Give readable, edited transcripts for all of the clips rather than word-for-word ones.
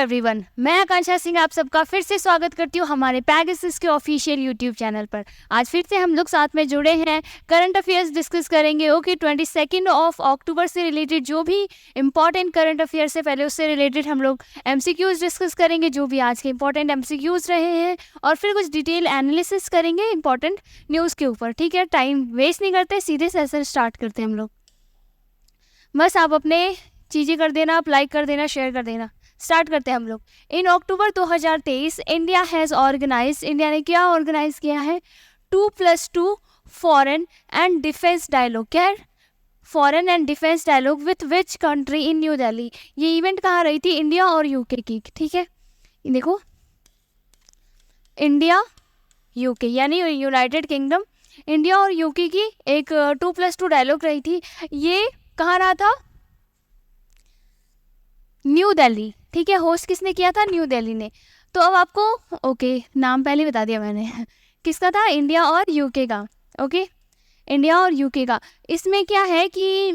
Everyone, मैं आकांक्षा सिंह आप सबका फिर से स्वागत करती हूँ हमारे पैगासस के ऑफिशियल यूट्यूब चैनल पर। आज फिर से हम लोग साथ में जुड़े हैं, करंट अफेयर्स डिस्कस करेंगे। ओके, 22 ऑफ अक्टूबर से रिलेटेड जो भी इंपॉर्टेंट करंट अफेयर्स है पहले उससे रिलेटेड हम लोग एमसीक्यूज डिस्कस करेंगे, जो भी आज के इंपॉर्टेंट एमसीक्यूज रहे हैं, और फिर कुछ डिटेल एनालिसिस करेंगे इंपॉर्टेंट न्यूज़ के ऊपर। ठीक है, टाइम वेस्ट नहीं करते, सीधे सेशन स्टार्ट करते हैं हम लोग। बस आप अपने चीज़ें कर देना, आप लाइक कर देना, शेयर कर देना। स्टार्ट करते हैं हम लोग। इन October 2023 India has organise, India ने क्या ऑर्गेनाइज किया है? 2+2 फॉरेन एंड डिफेंस डायलॉग। क्या है? Foreign and defence dialogue with which country in new Delhi. ये इवेंट कहाँ रही थी? इंडिया और यूके की। ठीक है, देखो, इंडिया यूके यानी यूनाइटेड किंगडम, इंडिया और यूके की एक 2+2 डायलॉग रही थी। ये कहाँ रहा था? न्यू दिल्ली। ठीक है, होस्ट किसने किया था? न्यू दिल्ली ने। तो अब आपको नाम पहले बता दिया मैंने किसका था? इंडिया और यूके का। ओके, इंडिया और यूके का। इसमें क्या है कि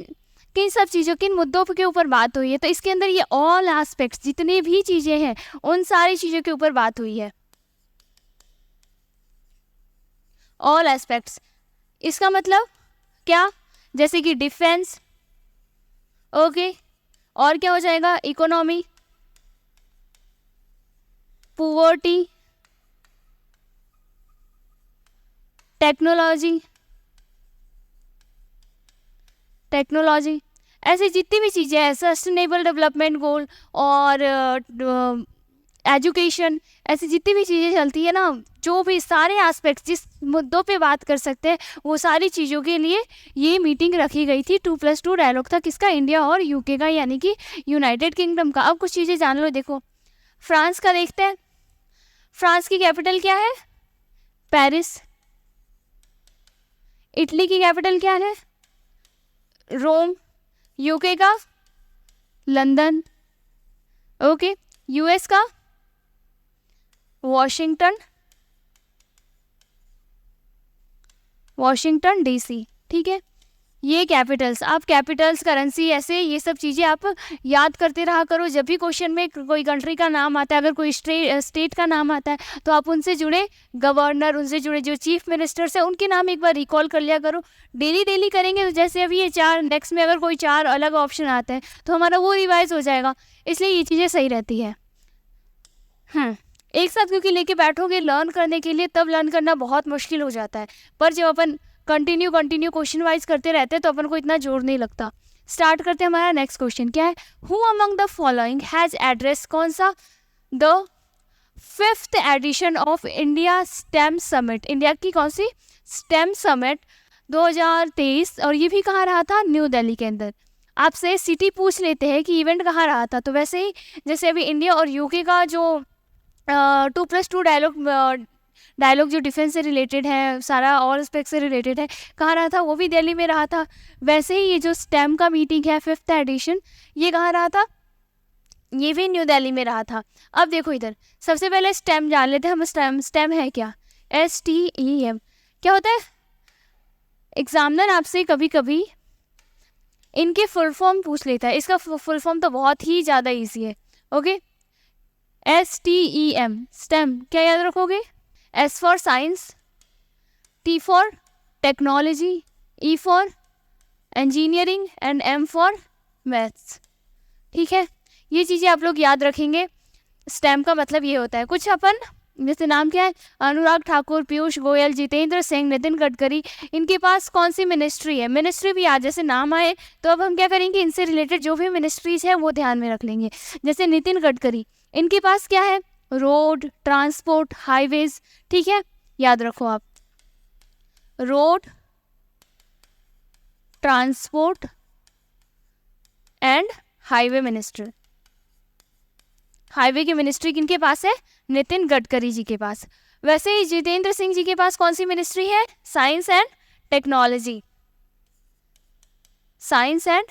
किन सब चीज़ों, किन मुद्दों के ऊपर बात हुई है? तो इसके अंदर ये ऑल एस्पेक्ट्स, जितने भी चीज़ें हैं उन सारी चीज़ों के ऊपर बात हुई है। ऑल एस्पेक्ट्स, इसका मतलब क्या? जैसे कि डिफेंस, ओके, और क्या हो जाएगा? इकोनॉमी, पुवर्टी, टेक्नोलॉजी, ऐसी जितनी भी चीज़ें हैं, सस्टेनेबल डेवलपमेंट गोल और एजुकेशन, ऐसी जितनी भी चीज़ें चलती है ना, जो भी सारे एस्पेक्ट्स जिस मुद्दों पे बात कर सकते हैं वो सारी चीज़ों के लिए ये मीटिंग रखी गई थी। 2+2 डायलॉग था किसका? इंडिया और यूके का, यानी कि यूनाइटेड किंगडम का। अब कुछ चीज़ें जान लो। देखो, फ्रांस का देखते हैं। फ्रांस की कैपिटल क्या है? पेरिस। इटली की कैपिटल क्या है? रोम। यूके का? लंदन। ओके, यूएस का? Washington DC. ठीक है, ये कैपिटल्स। आप कैपिटल्स, करेंसी, ऐसे ये सब चीज़ें आप याद करते रहा करो। जब भी क्वेश्चन में कोई कंट्री का नाम आता है, अगर कोई स्टेट का नाम आता है, तो आप उनसे जुड़े गवर्नर, उनसे जुड़े जो चीफ मिनिस्टर्स हैं, उनके नाम एक बार रिकॉल कर लिया करो। डेली करेंगे तो जैसे अभी ये 4, नेक्स्ट में अगर कोई 4 अलग ऑप्शन आते हैं तो हमारा वो रिवाइज हो जाएगा। इसलिए ये चीज़ें सही रहती है। एक साथ क्योंकि लेके बैठोगे लर्न करने के लिए, तब लर्न करना बहुत मुश्किल हो जाता है। पर जब अपन कंटिन्यू क्वेश्चन वाइज करते रहते हैं तो अपन को इतना जोर नहीं लगता। स्टार्ट करते हैं। हमारा नेक्स्ट क्वेश्चन क्या है? Who among the following has address, कौन सा? The 5th edition of India STEM summit. India की कौन सी? स्टेम समिट 2023, और ये भी कहाँ रहा था? न्यू दिल्ली के अंदर। आपसे सिटी पूछ लेते हैं कि इवेंट कहाँ रहा था, तो वैसे ही जैसे अभी इंडिया और यूके का जो 2+2 डायलॉग जो डिफेंस से रिलेटेड है, सारा ऑल एस्पेक्ट से रिलेटेड है, कहाँ रहा था? वो भी दिल्ली में रहा था। वैसे ही ये जो स्टेम का मीटिंग है 5th एडिशन, ये कहाँ रहा था? ये भी न्यू दिल्ली में रहा था। अब देखो इधर, सबसे पहले स्टेम जान लेते हैं हम। स्टेम है क्या? STEM क्या होता है? एग्जामिनर आपसे कभी कभी इनके फुल फॉर्म पूछ लेता है। इसका फुल फॉर्म तो बहुत ही ज़्यादा ईजी है। ओके, STEM, स्टेम क्या याद रखोगे? S for science, T for technology, E for engineering and M for maths. ठीक है, ये चीज़ें आप लोग याद रखेंगे। स्टेम का मतलब ये होता है। कुछ अपन जैसे नाम क्या है? अनुराग ठाकुर, पीयूष गोयल, जितेंद्र सिंह, नितिन गडकरी, इनके पास कौन सी मिनिस्ट्री है? मिनिस्ट्री भी आज जैसे नाम आए तो अब हम क्या करेंगे? इनसे रिलेटेड जो भी मिनिस्ट्रीज है वो ध्यान में रख लेंगे। जैसे नितिन गडकरी, इनके पास क्या है? Road, transport, highways. ठीक है, याद रखो आप, road, transport and highway minister. Highway की मिनिस्ट्री किनके पास है? नितिन गडकरी जी के पास। वैसे ही जितेंद्र सिंह जी के पास कौन सी मिनिस्ट्री है? Science and technology. Science and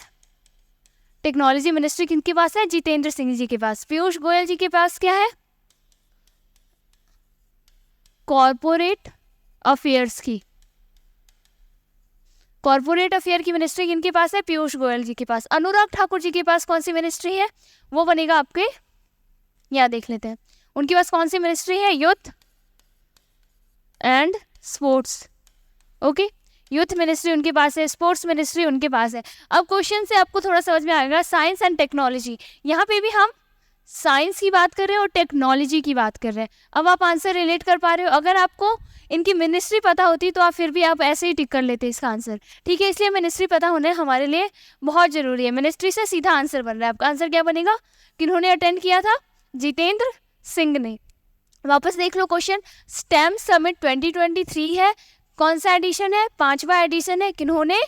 technology ministry किनके पास है? जितेंद्र सिंह जी के पास। पीयूष गोयल जी के पास क्या है? कॉर्पोरेट अफेयर्स की। कॉर्पोरेट अफेयर की मिनिस्ट्री किनके पास है? पीयूष गोयल जी के पास। अनुराग ठाकुर जी के पास कौन सी मिनिस्ट्री है? वो बनेगा आपके यहाँ देख लेते हैं उनके पास कौन सी मिनिस्ट्री है, youth and sports. Okay, youth ministry उनके पास है, स्पोर्ट्स मिनिस्ट्री उनके पास है। अब क्वेश्चन से आपको थोड़ा समझ में आएगा, साइंस एंड टेक्नोलॉजी, यहाँ पे भी हम साइंस की बात कर रहे हैं और टेक्नोलॉजी की बात कर रहे हैं। अब आप आंसर रिलेट कर पा रहे हो, अगर आपको इनकी मिनिस्ट्री पता होती तो आप फिर भी आप ऐसे ही टिक कर लेते इसका आंसर, ठीक है। इसलिए मिनिस्ट्री पता होना हमारे लिए बहुत ज़रूरी है। मिनिस्ट्री से सीधा आंसर बन रहा है, आपका आंसर क्या बनेगा, किन्होंने अटेंड किया था, जितेंद्र सिंह ने। वापस देख लो क्वेश्चन, स्टेम समिट 2023 है, कौन सा एडिशन है, 5वां एडिशन है, किन्होंने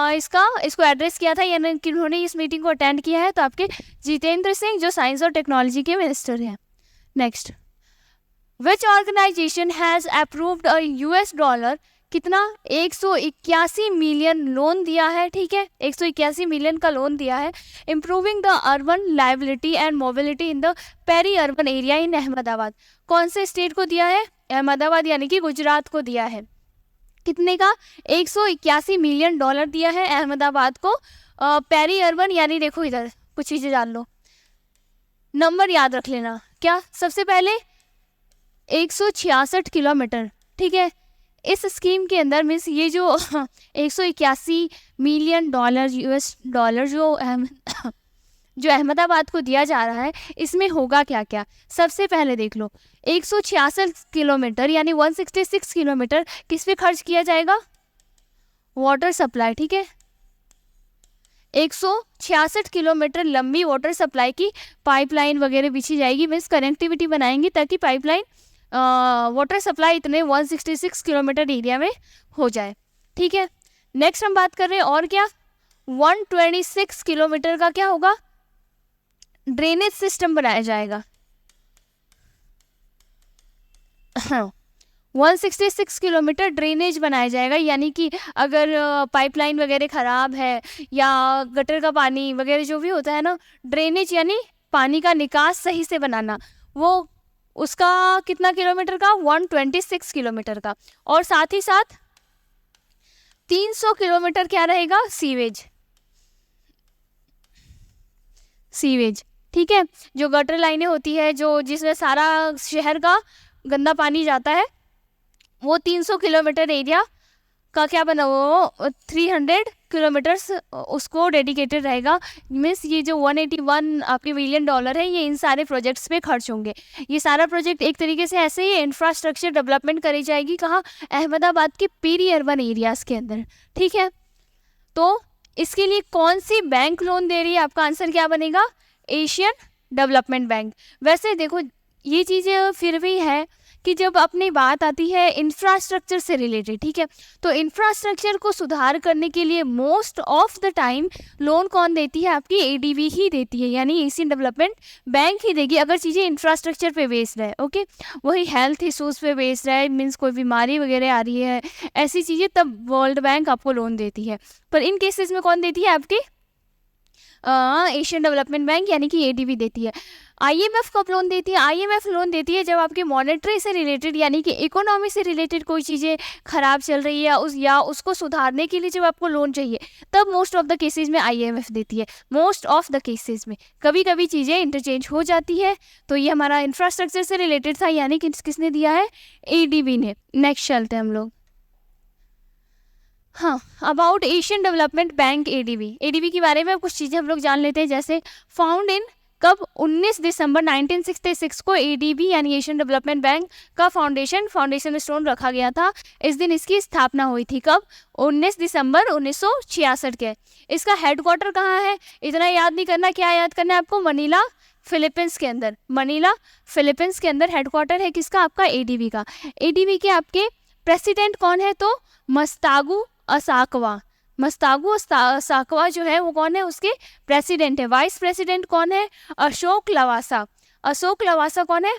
इसको एड्रेस किया था यानी किन्होंने इस मीटिंग को अटेंड किया है, तो आपके जितेंद्र सिंह जो साइंस और टेक्नोलॉजी के मिनिस्टर हैं। Next, which organisation has approved a $, कितना, 181 मिलियन लोन दिया है, ठीक है, 181 मिलियन का लोन दिया है, improving the urban liability and mobility in the peri urban area in Ahmedabad. कौन से स्टेट को दिया है, अहमदाबाद यानी कि गुजरात को दिया है। कितने का, 181 मिलियन डॉलर दिया है अहमदाबाद को, पेरी अर्बन यानी देखो इधर कुछ चीज़ें जान लो, नंबर याद रख लेना। क्या, सबसे पहले 166 किलोमीटर, ठीक है। इस स्कीम के अंदर मीन्स ये जो 181 मिलियन डॉलर $, जो अहमदाबाद को दिया जा रहा है, इसमें होगा क्या क्या। सबसे पहले देख लो, 166 किलोमीटर यानी 166 किलोमीटर किस पे खर्च किया जाएगा, वाटर सप्लाई, ठीक है। 166 किलोमीटर लंबी वाटर सप्लाई की पाइपलाइन वगैरह बिछी जाएगी, मीन्स कनेक्टिविटी बनाएंगी ताकि पाइपलाइन वाटर सप्लाई इतने 166 किलोमीटर एरिया में हो जाए, ठीक है। नेक्स्ट हम बात कर रहे हैं और क्या, 126 किलोमीटर का क्या होगा, ड्रेनेज सिस्टम बनाया जाएगा। 166 किलोमीटर ड्रेनेज बनाया जाएगा, यानी कि अगर पाइपलाइन वगैरह ख़राब है या गटर का पानी वगैरह जो भी होता है ना, ड्रेनेज यानी पानी का निकास सही से बनाना, वो उसका कितना किलोमीटर का, 126 किलोमीटर का। और साथ ही साथ 300 किलोमीटर क्या रहेगा, सीवेज, ठीक है। जो गटर लाइनें होती है जो जिसमें सारा शहर का गंदा पानी जाता है, वो 300 किलोमीटर एरिया का क्या बना, वो 300 किलोमीटर्स उसको डेडिकेटेड रहेगा। मीन्स ये जो 181 आपके मिलियन डॉलर है, ये इन सारे प्रोजेक्ट्स पे खर्च होंगे। ये सारा प्रोजेक्ट एक तरीके से ऐसे ही इंफ्रास्ट्रक्चर डेवलपमेंट करी जाएगी, कहाँ, अहमदाबाद के पेरी अर्बन एरियाज़ के अंदर, ठीक है। तो इसके लिए कौन सी बैंक लोन दे रही है, आपका आंसर क्या बनेगा, एशियन डेवलपमेंट बैंक। वैसे देखो ये चीज़ें फिर भी है कि जब अपनी बात आती है इंफ्रास्ट्रक्चर से रिलेटेड, ठीक है, तो इंफ्रास्ट्रक्चर को सुधार करने के लिए most of the time loan कौन देती है, आपकी एडीबी ही देती है, यानी एशियन डेवलपमेंट बैंक ही देगी, अगर चीज़ें इंफ्रास्ट्रक्चर पे बेस्ड है। ओके, वही हेल्थ इशूज़ पे बेस्ड है, मीन्स कोई बीमारी वगैरह आ रही है, ऐसी चीज़ें, तब वर्ल्ड बैंक आपको लोन देती है। पर इन केसेस में कौन देती है, आपकी एशियन डेवलपमेंट बैंक यानी कि एडीबी देती है। आईएमएफ कब लोन देती है, आईएमएफ लोन देती है जब आपकी मॉनेटरी से रिलेटेड यानी कि इकोनॉमी से रिलेटेड कोई चीज़ें ख़राब चल रही है उसको सुधारने के लिए जब आपको लोन चाहिए, तब मोस्ट ऑफ द केसेस में आईएमएफ देती है। मोस्ट ऑफ द केसेस में, कभी कभी चीज़ें इंटरचेंज हो जाती है। तो ये हमारा इंफ्रास्ट्रक्चर से रिलेटेड था, यानी कि किसने दिया है, एडीबी ने। नेक्स्ट चलते हैं हम लोग, हाँ, about Asian development bank ADB के बारे में कुछ चीज़ें हम लोग जान लेते हैं। जैसे फाउंड इन कब, 19 दिसंबर 1966 को एडीबी यानी एशियन डेवलपमेंट बैंक का फाउंडेशन स्टोन रखा गया था। इस दिन इसकी स्थापना हुई थी, कब, 19 दिसंबर 1966 के। इसका हेडक्वार्टर कहाँ है, इतना याद नहीं करना, क्या याद करना है आपको, मनीला फिलीपींस के अंदर। मनीला फिलीपींस के अंदर हेडक्वार्टर है किसका, आपका एडीबी का। एडीबी के आपके प्रेसिडेंट कौन है, तो मस्तागू असाकवा जो है वो कौन है, उसके प्रेसिडेंट है। वाइस प्रेसिडेंट कौन है, अशोक लवासा कौन है,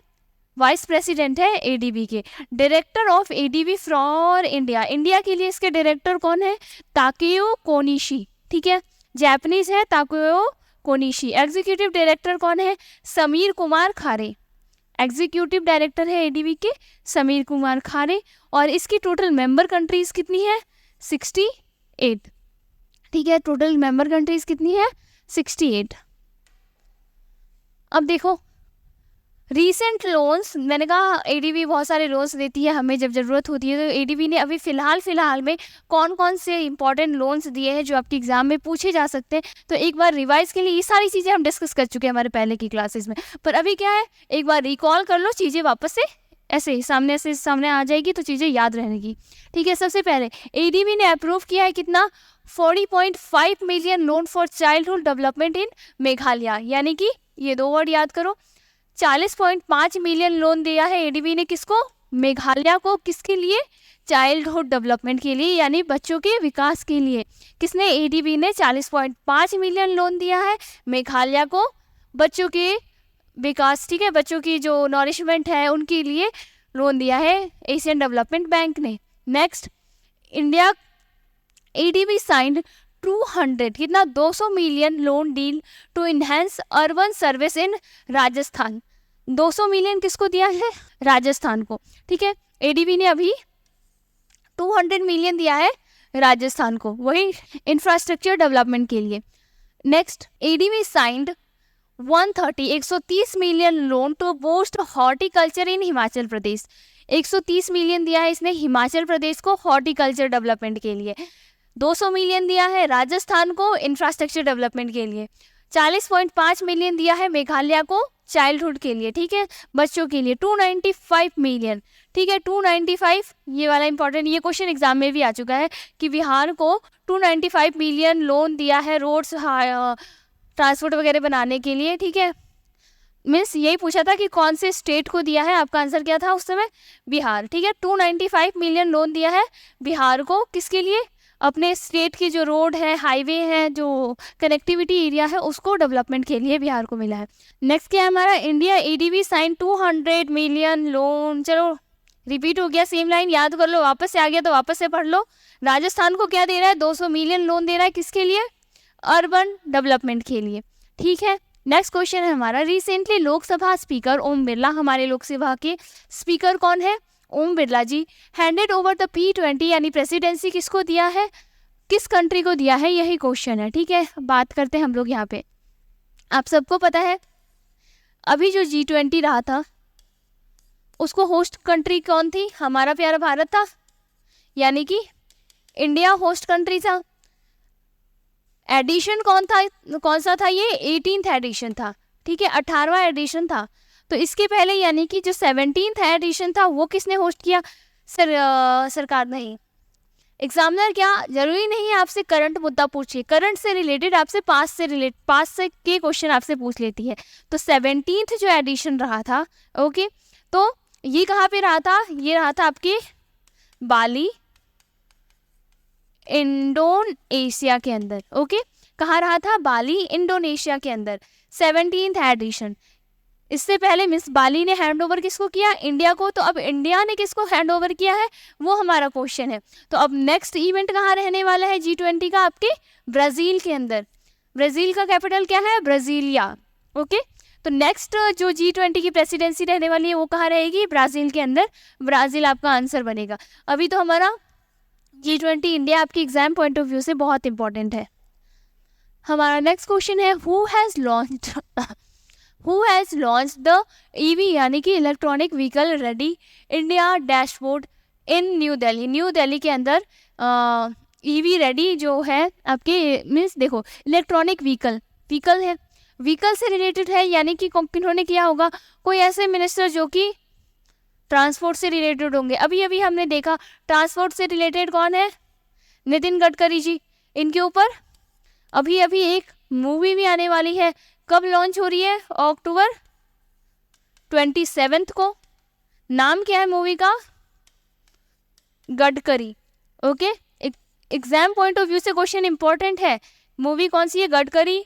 वाइस प्रेसिडेंट है एडीबी के। Director of ADB for India के लिए इसके डायरेक्टर कौन है, ताकेयो कोनिशी, ठीक है, जापानीज है ताकेयो कोनिशी। एग्जीक्यूटिव डायरेक्टर कौन है, समीर कुमार खारे, एग्जीक्यूटिव डायरेक्टर है एडीबी के समीर कुमार खारे। और इसकी टोटल मेंबर कंट्रीज कितनी है, 68, ठीक है, टोटल मेंबर कंट्रीज कितनी है, 68। अब देखो रीसेंट लोन्स, मैंने कहा एडीबी बहुत सारे लोन्स देती है हमें जब ज़रूरत होती है, तो एडीबी ने अभी फ़िलहाल में कौन कौन से इंपॉर्टेंट लोन्स दिए हैं जो आपके एग्ज़ाम में पूछे जा सकते हैं। तो एक बार रिवाइज़ के लिए ये सारी चीज़ें हम डिस्कस कर चुके हैं हमारे पहले की क्लासेस में, पर अभी क्या है, एक बार रिकॉल कर लो, चीज़ें वापस से ऐसे सामने आ जाएगी तो चीज़ें याद रहेंगी। ठीक है, सबसे पहले एडीबी ने अप्रूव किया है कितना, 40.5 million loan for childhood development in Meghalaya, यानी कि ये दो वर्ड याद करो, 40.5 मिलियन लोन दिया है एडीबी ने किसको, मेघालय को, किसके लिए, चाइल्डहुड डेवलपमेंट के लिए, यानी बच्चों के विकास के लिए। किसने, एडीबी ने 40.5 मिलियन लोन दिया है मेघालय को बच्चों के विकास, ठीक है, बच्चों की जो नॉरिशमेंट है उनके लिए लोन दिया है एशियन डेवलपमेंट बैंक ने। नेक्स्ट, इंडिया एडीबी साइंड 200 कितना 200 million loan deal to enhance urban service in Rajasthan. 200 million किसको दिया है, राजस्थान को। ठीक है, एडीबी ने अभी 200 मिलियन दिया है राजस्थान को, वही इंफ्रास्ट्रक्चर डेवलपमेंट के लिए। Next, ADB signed 130 million loan to boost horticulture in Himachal Pradesh. 130 million दिया है इसने हिमाचल प्रदेश को हॉर्टिकल्चर डेवलपमेंट के लिए। 200 मिलियन दिया है राजस्थान को इंफ्रास्ट्रक्चर डेवलपमेंट के लिए। 40.5 मिलियन दिया है मेघालय को चाइल्डहुड के लिए, ठीक है, बच्चों के लिए। 295 मिलियन, ठीक है, 295, ये वाला इंपॉर्टेंट, ये क्वेश्चन एग्जाम में भी आ चुका है कि बिहार को 295 मिलियन लोन दिया है रोड्स ट्रांसपोर्ट वगैरह बनाने के लिए। ठीक है, मीन्स यही पूछा था कि कौन से स्टेट को दिया है, आपका आंसर क्या था उस समय, बिहार। ठीक है, 295 मिलियन लोन दिया है बिहार को, किसके लिए, अपने स्टेट की जो रोड है, हाईवे है, जो कनेक्टिविटी एरिया है, उसको डेवलपमेंट के लिए बिहार को मिला है। नेक्स्ट क्या है हमारा, India ADB sign 200 million loan. चलो रिपीट हो गया, सेम लाइन याद कर लो, वापस से आ गया तो वापस से पढ़ लो। राजस्थान को क्या दे रहा है, 200 मिलियन लोन दे रहा है, किसके लिए, अर्बन डेवलपमेंट के लिए। ठीक है, नेक्स्ट क्वेश्चन है हमारा, रिसेंटली लोकसभा स्पीकर ओम बिरला, हमारे लोकसभा के स्पीकर कौन है, ओम बिरला जी, हैंडेड ओवर द P20 यानी प्रेसिडेंसी किसको दिया है, किस कंट्री को दिया है, यही क्वेश्चन है। ठीक है, बात करते हैं हम लोग यहाँ पे। आप सबको पता है अभी जो G20 रहा था उसको होस्ट कंट्री कौन थी, हमारा प्यारा भारत था, यानी कि इंडिया होस्ट कंट्री था। एडिशन कौन सा था, ये 18th एडिशन था। ठीक है, 18वां एडिशन था। तो इसके पहले यानी कि जो 17th एडिशन था वो किसने होस्ट किया, सरकार नहीं, एग्जामिनर क्या जरूरी नहीं है आपसे करंट मुद्दा पूछिए, करंट से रिलेटेड आपसे पास्ट से के क्वेश्चन आपसे पूछ लेती है। तो 17th जो एडिशन रहा था, ओके, तो ये कहाँ पे रहा था, ये रहा था आपके बाली, इंडोनेशिया के अंदर। ओके, कहाँ रहा था, बाली, इंडोनेशिया के अंदर, 17th एडिशन। इससे पहले मिस बाली ने हैंड ओवर किसको किया, इंडिया को। तो अब इंडिया ने किसको हैंड ओवर किया है, वो हमारा क्वेश्चन है। तो अब नेक्स्ट इवेंट कहाँ रहने वाला है G20 का, आपके ब्राज़ील के अंदर। ब्राज़ील का कैपिटल क्या है, ब्राज़ीलिया। ओके, तो नेक्स्ट जो G20 की प्रेसिडेंसी रहने वाली है वो कहाँ रहेगी, ब्राज़ील के अंदर। ब्राज़ील आपका आंसर बनेगा। अभी तो हमारा G20 इंडिया आपकी एग्जाम पॉइंट ऑफ व्यू से बहुत इंपॉर्टेंट है। हमारा नेक्स्ट क्वेश्चन है, who has launched the EV यानी कि electronic vehicle ready India dashboard in new Delhi. New Delhi के अंदर EV रेडी जो है आपके, मीन्स देखो इलेक्ट्रॉनिक व्हीकल है, व्हीकल से रिलेटेड है, यानी कि किन्होंने किया होगा, कोई ऐसे मिनिस्टर जो कि ट्रांसपोर्ट से रिलेटेड होंगे। अभी अभी हमने देखा ट्रांसपोर्ट से रिलेटेड कौन है, नितिन गडकरी जी। इनके ऊपर अभी अभी एक मूवी भी आने वाली है, कब लॉन्च हो रही है, अक्टूबर 27 को। नाम क्या है मूवी का, Gadkari. Okay, exam point of view से क्वेश्चन इंपॉर्टेंट है, मूवी कौन सी है, गडकरी।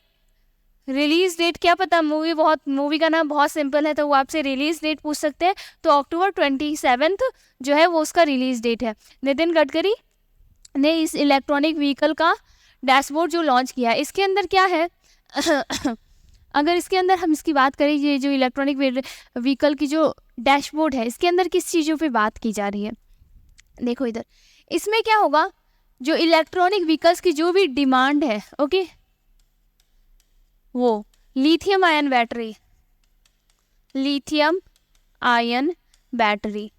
रिलीज डेट क्या पता, मूवी का नाम बहुत सिंपल है तो वो आपसे रिलीज डेट पूछ सकते हैं। तो अक्टूबर 27 जो है वो उसका रिलीज डेट है। नितिन गडकरी ने इस इलेक्ट्रॉनिक व्हीकल का डैशबोर्ड जो लॉन्च किया है, इसके अंदर क्या है अगर इसके अंदर हम इसकी बात करें, ये जो इलेक्ट्रॉनिक व्हीकल की जो डैशबोर्ड है, इसके अंदर किस चीज़ों पे बात की जा रही है, देखो इधर। इसमें क्या होगा, जो इलेक्ट्रॉनिक व्हीकल्स की जो भी डिमांड है, ओके, वो lithium ion battery, lithium ion battery.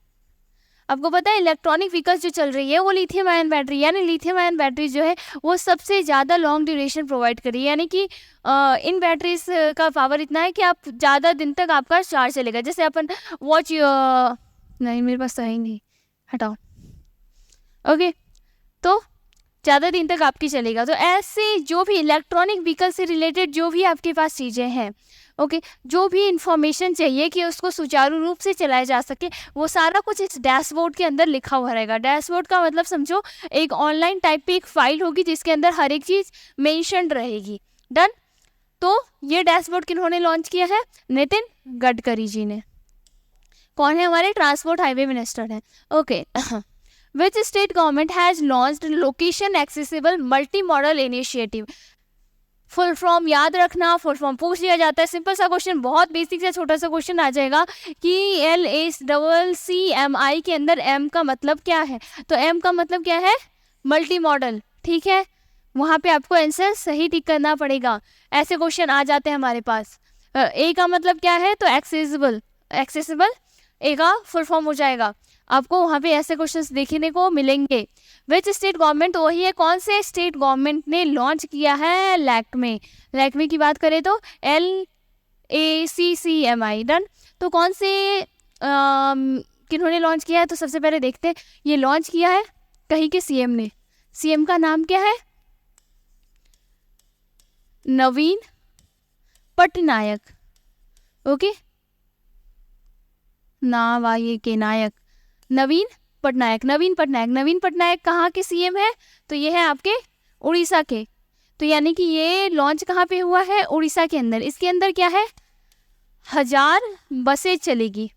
आपको पता है इलेक्ट्रॉनिक व्हीकल्स जो चल रही है वो लिथियम आयन बैटरी, यानी लिथियम आयन बैटरी जो है वो सबसे ज़्यादा लॉन्ग ड्यूरेशन प्रोवाइड करी है, यानी कि इन बैटरीज का पावर इतना है कि आप ज़्यादा दिन तक आपका चार्ज चलेगा। जैसे अपन वॉच, नहीं मेरे पास तो है ही नहीं, हटाओ। ओके, तो ज़्यादा दिन तक आपकी चलेगा। तो ऐसे जो भी इलेक्ट्रॉनिक व्हीकल से रिलेटेड जो भी आपके पास चीज़ें हैं, ओके, जो भी इंफॉर्मेशन चाहिए कि उसको सुचारू रूप से चलाया जा सके, वो सारा कुछ इस डैशबोर्ड के अंदर लिखा हुआ रहेगा। डैशबोर्ड का मतलब समझो एक ऑनलाइन टाइप पे एक फाइल होगी जिसके अंदर हर एक चीज़ मेंशन्ड रहेगी। डन। तो ये डैशबोर्ड किन्होंने लॉन्च किया है? नितिन गडकरी जी ने। कौन है? हमारे ट्रांसपोर्ट हाईवे मिनिस्टर हैं। Okay. Which state government has launched location accessible multi-modal initiative? Full form याद रखना, फुल फॉर्म पूछ लिया जाता है। सिंपल सा क्वेश्चन, बहुत बेसिक से छोटा सा क्वेश्चन आ जाएगा कि LACCMI के अंदर M का मतलब क्या है। तो M का मतलब क्या है? Multi modal. ठीक है, वहाँ पे आपको आंसर सही टिक करना पड़ेगा। ऐसे क्वेश्चन आ जाते हैं हमारे पास। A का मतलब क्या है? तो एक्सेसिबल, एक्सेसिबल A का फुल फॉर्म हो जाएगा। आपको वहाँ पे ऐसे क्वेश्चंस देखने को मिलेंगे। विच स्टेट गवर्नमेंट, वही है कौन से स्टेट गवर्नमेंट ने लॉन्च किया है? लैक्मे। लैक्मे की बात करें तो LACCMI। डन। तो कौन से किन्होंने लॉन्च किया है? तो सबसे पहले देखते हैं, ये लॉन्च किया है कहीं के CM ने। CM का नाम क्या है? नवीन पटनायक। ओके, नावाये के नायक, नवीन पटनायक। नवीन पटनायक, नवीन पटनायक कहाँ के CM है? तो ये है आपके उड़ीसा के। तो यानी कि ये लॉन्च कहाँ पे हुआ है? उड़ीसा के अंदर। इसके अंदर क्या है? 1000 बसें चलेगी।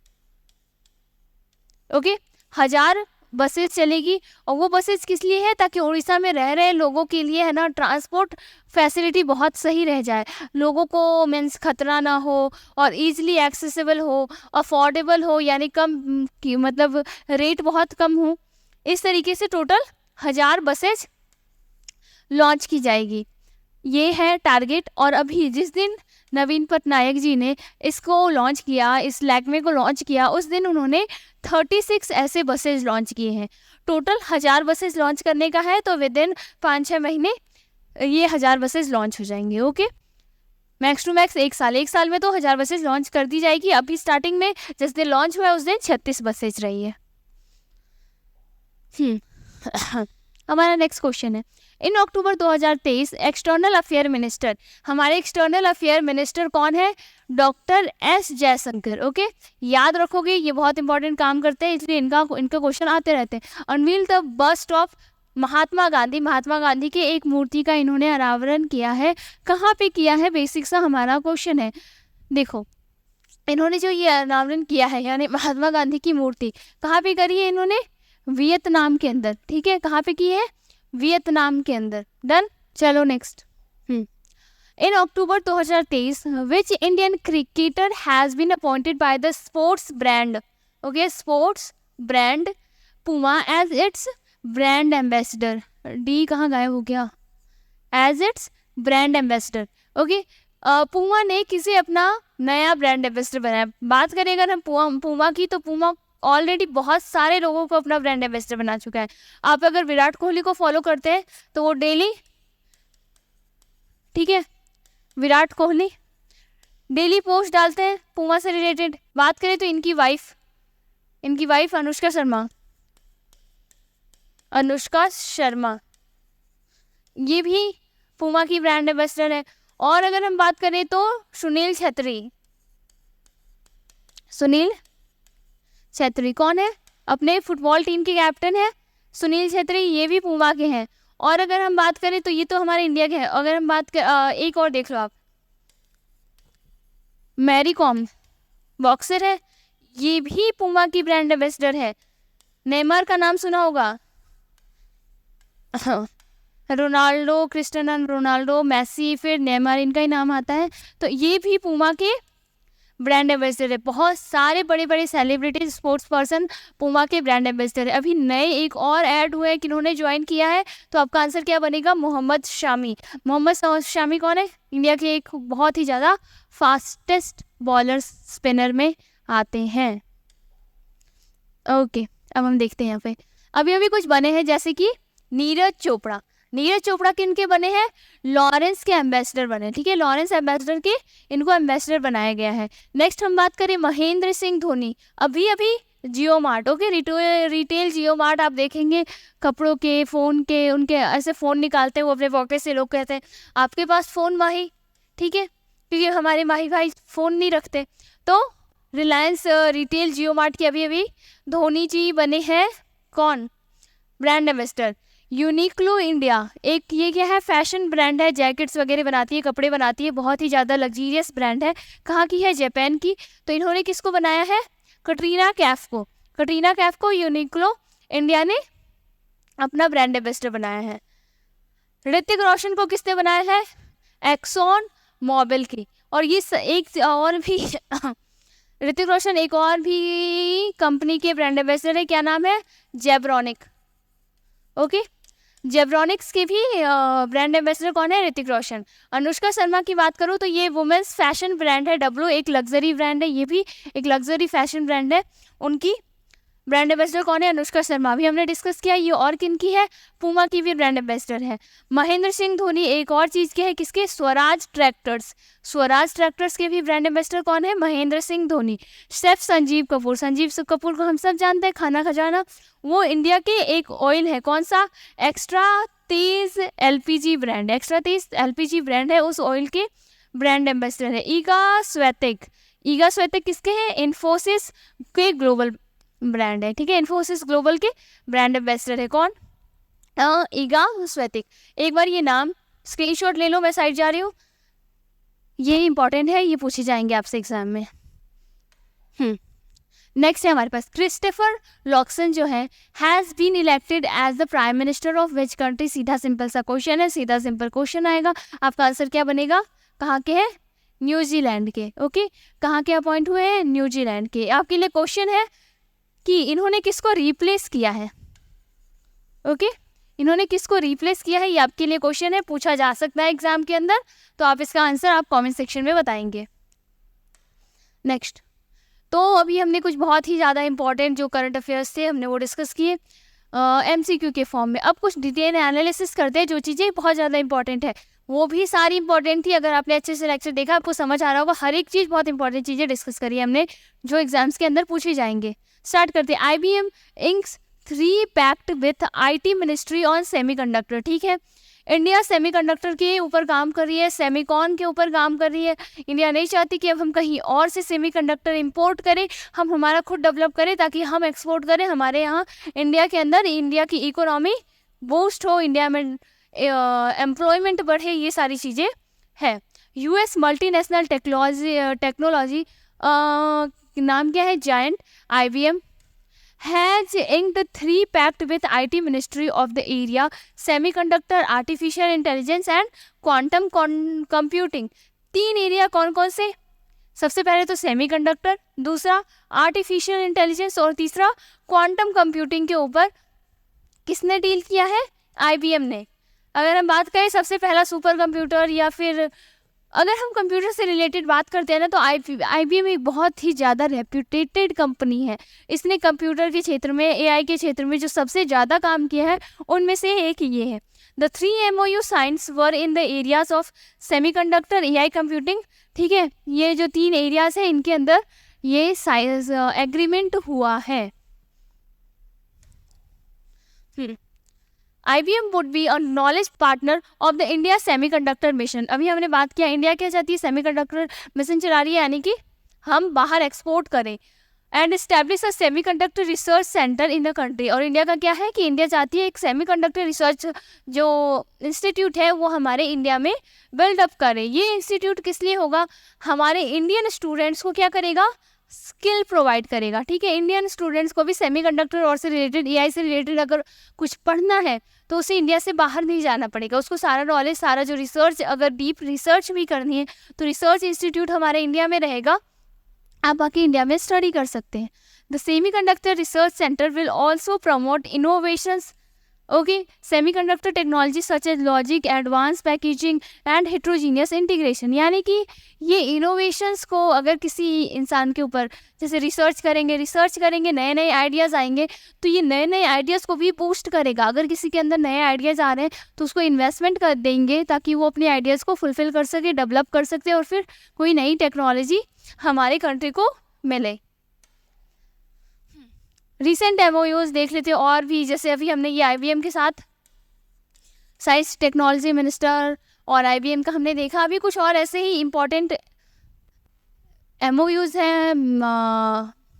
ओके, 1000 बसेस चलेगी। और वो बसेस किस लिए है? ताकि उड़ीसा में रह रहे लोगों के लिए है ना ट्रांसपोर्ट फैसिलिटी बहुत सही रह जाए, लोगों को मीन्स खतरा ना हो और इजीली एक्सेसिबल हो, अफोर्डेबल हो, यानी कम की मतलब रेट बहुत कम हो। इस तरीके से टोटल 1000 बसेज लॉन्च की जाएगी, ये है टारगेट। और अभी जिस दिन नवीन पटनायक जी ने इसको लॉन्च किया, इस लैक्मे को लॉन्च किया, उस दिन उन्होंने 36 ऐसे बसेज लॉन्च किए हैं। टोटल 1000 बसेज लॉन्च करने का है, तो विद इन 5-6 महीने ये 1000 बसेज लॉन्च हो जाएंगे। ओके, मैक्स टू मैक्स 1 साल, 1 साल में तो 1000 बसेज लॉन्च कर दी जाएगी। अभी स्टार्टिंग में जिस दिन लॉन्च हुआ है उस दिन 36 बसेज रही है। हमारा नेक्स्ट क्वेश्चन है, इन अक्टूबर 2023 एक्सटर्नल अफेयर मिनिस्टर, हमारे एक्सटर्नल अफेयर मिनिस्टर कौन है? Doctor S Jaishankar. ओके, याद रखोगे, ये बहुत इंपॉर्टेंट काम करते हैं, इसलिए इनका क्वेश्चन आते रहते हैं। Unveil the bast of Mahatma Gandhi, Mahatma Gandhi के एक मूर्ति का इन्होंने अनावरण किया है। कहाँ पे किया है? बेसिक सा हमारा क्वेश्चन है। देखो, इन्होंने जो ये अनावरण किया है यानी महात्मा गांधी की मूर्ति कहाँ पे करी है? इन्होंने वियतनाम के अंदर। ठीक है, कहाँ पे की है? वियतनाम के अंदर। डन। चलो next. In October 2023 which Indian cricketer has been appointed by the sports brand, okay, sports brand Puma as its brand ambassador. डी कहाँ गायब हो गया? As its brand ambassador. Okay, Puma ने किसे अपना नया ब्रांड एम्बेसडर बनाया? बात करें अगर हम पुमा की, तो पुमा ऑलरेडी बहुत सारे लोगों को अपना ब्रांड एम्बेसडर बना चुका है। आप अगर विराट कोहली को फॉलो करते हैं तो वो डेली, ठीक है, विराट कोहली डेली पोस्ट डालते हैं पुमा से रिलेटेड। बात करें तो इनकी वाइफ अनुष्का शर्मा, ये भी पुमा की ब्रांड एम्बेसडर है। और अगर हम बात करें तो सुनील छेत्री कौन है? अपने फुटबॉल टीम के कैप्टन है सुनील छेत्री, ये भी पुमा के हैं। और अगर हम बात करें तो ये तो हमारे इंडिया के हैं। अगर हम बात कर एक और देख लो आप, मैरी कॉम बॉक्सर है, ये भी पुमा की ब्रांड एम्बेसडर है। नेमार का नाम सुना होगा, रोनाल्डो, क्रिस्टियानो रोनाल्डो, मेसी, फिर नेमार, इनका ही नाम आता है। तो ये भी पुमा के ब्रांड एम्बेसडर है। बहुत सारे बड़े बड़े सेलिब्रिटी स्पोर्ट्स पर्सन पूमा के ब्रांड एम्बेसडर है। अभी नए एक और ऐड हुए हैं किन्होंने ज्वाइन किया है, तो आपका आंसर क्या बनेगा? मोहम्मद शामी। मोहम्मद शामी कौन है? इंडिया के एक बहुत ही ज़्यादा फास्टेस्ट बॉलर स्पिनर में आते हैं। ओके, अब हम देखते हैं यहाँ पे अभी अभी कुछ बने हैं, जैसे कि नीरज चोपड़ा। नीरज चोपड़ा किनके बने हैं? लॉरेंस के एम्बेसडर बने, ठीक है, लॉरेंस एम्बेसडर के इनको एम्बेसडर बनाया गया है। नेक्स्ट हम बात करें महेंद्र सिंह धोनी। अभी अभी जियो मार्ट, ओके, रिटेल जियो मार्ट आप देखेंगे कपड़ों के, फ़ोन के, उनके ऐसे फ़ोन निकालते हैं वो अपने पॉकेट से। लोग कहते हैं आपके पास फ़ोन माही, ठीक है, क्योंकि हमारे माही भाई फ़ोन नहीं रखते। तो रिलायंस रिटेल जियो मार्ट के अभी अभी धोनी जी बने हैं कौन? Brand ambassador. यूनिक्लो इंडिया, एक ये क्या है? फैशन ब्रांड है, जैकेट्स वगैरह बनाती है, कपड़े बनाती है, बहुत ही ज़्यादा लग्जीरियस ब्रांड है। कहाँ की है? जापान की। तो इन्होंने किसको बनाया है? कटरीना कैफ को। कटरीना कैफ को यूनिक्लो इंडिया ने अपना ब्रांड एम्बेसडर बनाया है। ऋतिक रोशन को किसने बनाया है? एक्सॉन मोबिल की। और ये एक और भी ऋतिक रोशन एक और भी कंपनी के ब्रांड एम्बेसडर है, क्या नाम है? जेब्रॉनिक। ओके, जेब्रॉनिक्स के भी ब्रांड एम्बेसडर कौन है? ऋतिक रोशन। अनुष्का शर्मा की बात करूँ तो ये वुमेन्स फैशन ब्रांड है, डब्लू एक लग्जरी ब्रांड है, ये भी एक लग्जरी फैशन ब्रांड है। उनकी ब्रांड एम्बेसडर कौन है? अनुष्का शर्मा, भी हमने डिस्कस किया। ये और किन की है? पूमा की भी ब्रांड एम्बेसडर है। महेंद्र सिंह धोनी एक और चीज़ के है, किसके? स्वराज ट्रैक्टर्स। स्वराज ट्रैक्टर्स के भी ब्रांड एम्बेसडर कौन है? महेंद्र सिंह धोनी। शेफ संजीव कपूर, संजीव कपूर को हम सब जानते हैं, खाना खजाना। वो इंडिया के एक ऑयल है, कौन सा? एक्स्ट्रा तेज एलपीजी ब्रांड, एक्स्ट्रा तेज एलपीजी ब्रांड है, उस ऑयल के ब्रांड एम्बेसडर है। ईगा स्वेतिक, ईगा स्वेतिक किसके हैं? इन्फोसिस के ग्लोबल ब्रांड है, ठीक है, इन्फोसिस ग्लोबल के ब्रांड एम्बेसडर है कौन? ईगा स्वेतिक। एक बार ये नाम स्क्रीनशॉट ले लो, मैं साइड जा रही हूँ, ये इंपॉर्टेंट है, ये पूछे जाएंगे आपसे एग्जाम में। नेक्स्ट है हमारे पास क्रिस्टोफर लॉक्सन जो है, has been elected as the prime minister of which country? सीधा सिंपल सा क्वेश्चन है, सीधा सिंपल क्वेश्चन आएगा, आपका आंसर क्या बनेगा? कहाँ के हैं? न्यूजीलैंड के। ओके, कहाँ के अपॉइंट हुए हैं? न्यूजीलैंड के। आपके लिए क्वेश्चन है कि इन्होंने किसको रिप्लेस किया है? ओके, इन्होंने किसको रिप्लेस किया है, ये आपके लिए क्वेश्चन है, पूछा जा सकता है एग्जाम के अंदर, तो आप इसका आंसर आप कमेंट सेक्शन में बताएंगे। नेक्स्ट, तो अभी हमने कुछ बहुत ही ज़्यादा इंपॉर्टेंट जो करंट अफेयर्स थे हमने वो डिस्कस किए MCQ के फॉर्म में। अब कुछ डिटेल एनालिसिस करते हैं, जो चीज़ें बहुत ज़्यादा इंपॉर्टेंट है, वो भी सारी इंपॉर्टेंट थी। अगर आपने अच्छे से लेक्चर देखा, आपको समझ आ रहा होगा, हर एक चीज़ बहुत इंपॉर्टेंट चीज़ें डिस्कस करी हमने, जो एग्जाम्स के अंदर पूछे जाएंगे। स्टार्ट करते हैं। IBM inks 3 pact with IT ministry on semiconductor, ठीक है, इंडिया सेमीकंडक्टर के ऊपर काम कर रही है, सेमीकॉन के ऊपर काम कर रही है। इंडिया नहीं चाहती कि अब हम कहीं और से सेमीकंडक्टर इंपोर्ट करें, हम हमारा खुद डेवलप करें ताकि हम एक्सपोर्ट करें, हमारे यहाँ इंडिया के अंदर इंडिया की इकोनॉमी बूस्ट हो, इंडिया में एम्प्लॉयमेंट बढ़े, ये सारी चीज़ें है। US मल्टीनेशनल टेक्नोलॉजी नाम क्या है? Giant IBM has inked 3 pact with IT Ministry of the area Semiconductor, Artificial Intelligence and Quantum Computing। 3 area कौन कौन से? सबसे पहले तो सेमीकंडक्टर, दूसरा आर्टिफिशियल इंटेलिजेंस और तीसरा क्वांटम कंप्यूटिंग के ऊपर किसने डील किया है? IBM ने। अगर हम बात करें सबसे पहला सुपर कंप्यूटर, या फिर अगर हम कंप्यूटर से रिलेटेड बात करते हैं ना, तो IBM एक बहुत ही ज़्यादा रेप्यूटेटेड कंपनी है। इसने कंप्यूटर के क्षेत्र में, AI के क्षेत्र में जो सबसे ज़्यादा काम किया है उनमें से एक ये है। The 3 MOU science were in the areas of semiconductor, AI computing, ठीक है, ये जो 3 एरियाज हैं इनके अंदर ये साइंस एग्रीमेंट हुआ है। IBM would be a knowledge partner of the India Semiconductor Mission। अभी हमने बात किया इंडिया क्या चाहती है? सेमीकंडक्टर मिशन चला रही है, यानी कि हम बाहर एक्सपोर्ट करें। And establish a semiconductor research centre in the country. और इंडिया का क्या है कि इंडिया चाहती है एक सेमीकंडक्टर रिसर्च जो इंस्टीट्यूट है वो हमारे इंडिया में बिल्डअप करे। ये इंस्टीट्यूट किस लिए होगा? हमारे इंडियन स्टूडेंट्स को क्या करेगा? स्किल प्रोवाइड करेगा, ठीक है। इंडियन स्टूडेंट्स को भी सेमीकंडक्टर और से रिलेटेड, AI से रिलेटेड अगर कुछ पढ़ना है तो उसे इंडिया से बाहर नहीं जाना पड़ेगा, उसको सारा नॉलेज, सारा जो रिसर्च, अगर डीप रिसर्च भी करनी है तो रिसर्च इंस्टीट्यूट हमारे इंडिया में रहेगा, आप आके इंडिया में स्टडी कर सकते हैं। The semiconductor research centre will also promote innovations, okay, semiconductor technology such as logic, advance packaging and heterogeneous integration. यानी कि ये इनोवेशंस को अगर किसी इंसान के ऊपर जैसे रिसर्च करेंगे नए नए आइडियाज़ आएंगे, तो ये नए नए आइडियाज़ को भी बूस्ट करेगा। अगर किसी के अंदर नए आइडियाज़ आ रहे हैं तो उसको इन्वेस्टमेंट कर देंगे ताकि वो अपने आइडियाज़ को फुलफ़िल कर सके, डेवलप कर सकते और फिर कोई नई टेक्नोलॉजी हमारे कंट्री को मिले। रिसेंट एमओयूज देख लेते हैं और भी, जैसे अभी हमने ये IBM के साथ साइंस टेक्नोलॉजी मिनिस्टर और IBM का हमने देखा। अभी कुछ और ऐसे ही इम्पोर्टेंट एमओयूज हैं,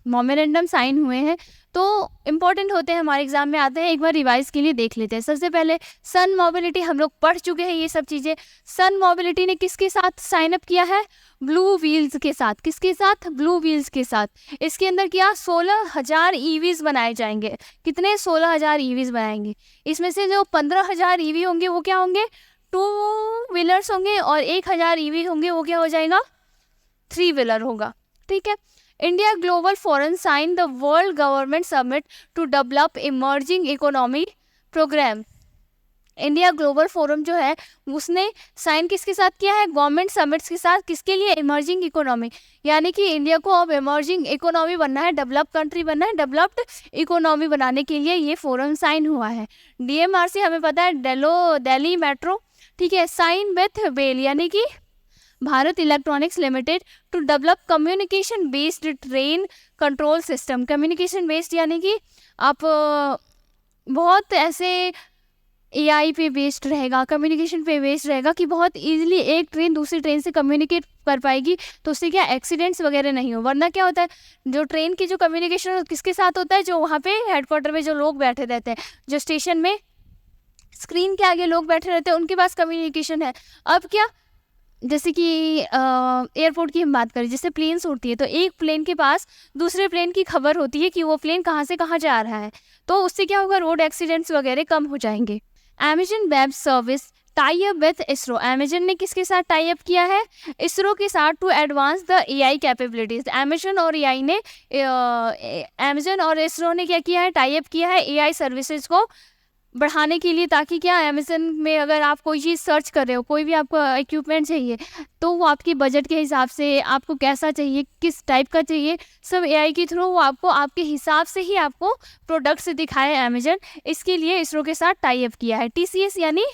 मोमेरेंडम साइन हुए हैं, तो इम्पॉर्टेंट होते हैं, हमारे एग्जाम में आते हैं। एक बार रिवाइज के लिए देख लेते हैं। सबसे पहले सन मोबिलिटी, हम लोग पढ़ चुके हैं ये सब चीज़ें। सन मोबिलिटी ने किसके साथ साइन अप किया है? ब्लू व्हील्स के साथ। किसके साथ? ब्लू व्हील्स के साथ। इसके अंदर क्या 16,000 EVs बनाए जाएंगे। कितने? 16,000 EVs बनाएंगे। इसमें से जो 15,000 EV होंगे वो क्या होंगे? 2 व्हीलर्स होंगे और 1,000 EV होंगे वो क्या हो जाएगा? 3 व्हीलर होगा। ठीक है। India global forum sign the world government summit to develop emerging economy programme. India global forum जो है उसने साइन किसके साथ किया है? गवर्नमेंट समिट्स के साथ। किसके लिए? इमर्जिंग इकोनॉमी, यानी कि इंडिया को अब इमर्जिंग इकोनॉमी बनना है, डेवलप कंट्री बनना है। डेवलप्ड इकोनॉमी बनाने के लिए ये फोरम साइन हुआ है। DMRC हमें पता है, दिल्ली मेट्रो, ठीक है। साइन विथ बेल, यानी कि Bharat Electronics Limited to develop communication based train control system. Communication based यानी कि आप बहुत ऐसे AI पे बेस्ड रहेगा, कम्युनिकेशन पे बेस्ड रहेगा कि बहुत इजीली एक ट्रेन दूसरी ट्रेन से कम्युनिकेट कर पाएगी, तो उससे क्या एक्सीडेंट्स वगैरह नहीं हो। वरना क्या होता है, जो ट्रेन की जो कम्युनिकेशन किसके साथ होता है? जो वहाँ पे हेडक्वार्टर में जो लोग बैठे रहते हैं, जो स्टेशन में स्क्रीन के आगे लोग बैठे रहते हैं, उनके पास कम्युनिकेशन है। अब क्या, जैसे कि एयरपोर्ट की हम बात करें, जैसे प्लेन्स उड़ती है तो एक प्लेन के पास दूसरे प्लेन की खबर होती है कि वो प्लेन कहाँ से कहाँ जा रहा है, तो उससे क्या होगा? रोड एक्सीडेंट्स वगैरह कम हो जाएंगे। Amazon web service tie up with ISRO. Amazon ने किसके साथ टाई अप किया है? इसरो के साथ, to advance the AI capabilities. Amazon और इसरो ने क्या किया है? टाई अप किया है AI सर्विसेज को बढ़ाने के लिए, ताकि क्या, अमेजन में अगर आप कोई चीज़ सर्च कर रहे हो, कोई भी आपको इक्विपमेंट चाहिए, तो वो आपके बजट के हिसाब से, आपको कैसा चाहिए, किस टाइप का चाहिए, सब AI के थ्रू वो आपको आपके हिसाब से ही आपको प्रोडक्ट्स दिखाए अमेजन। इसके लिए इसरो के साथ टाई अप किया है। TCS यानी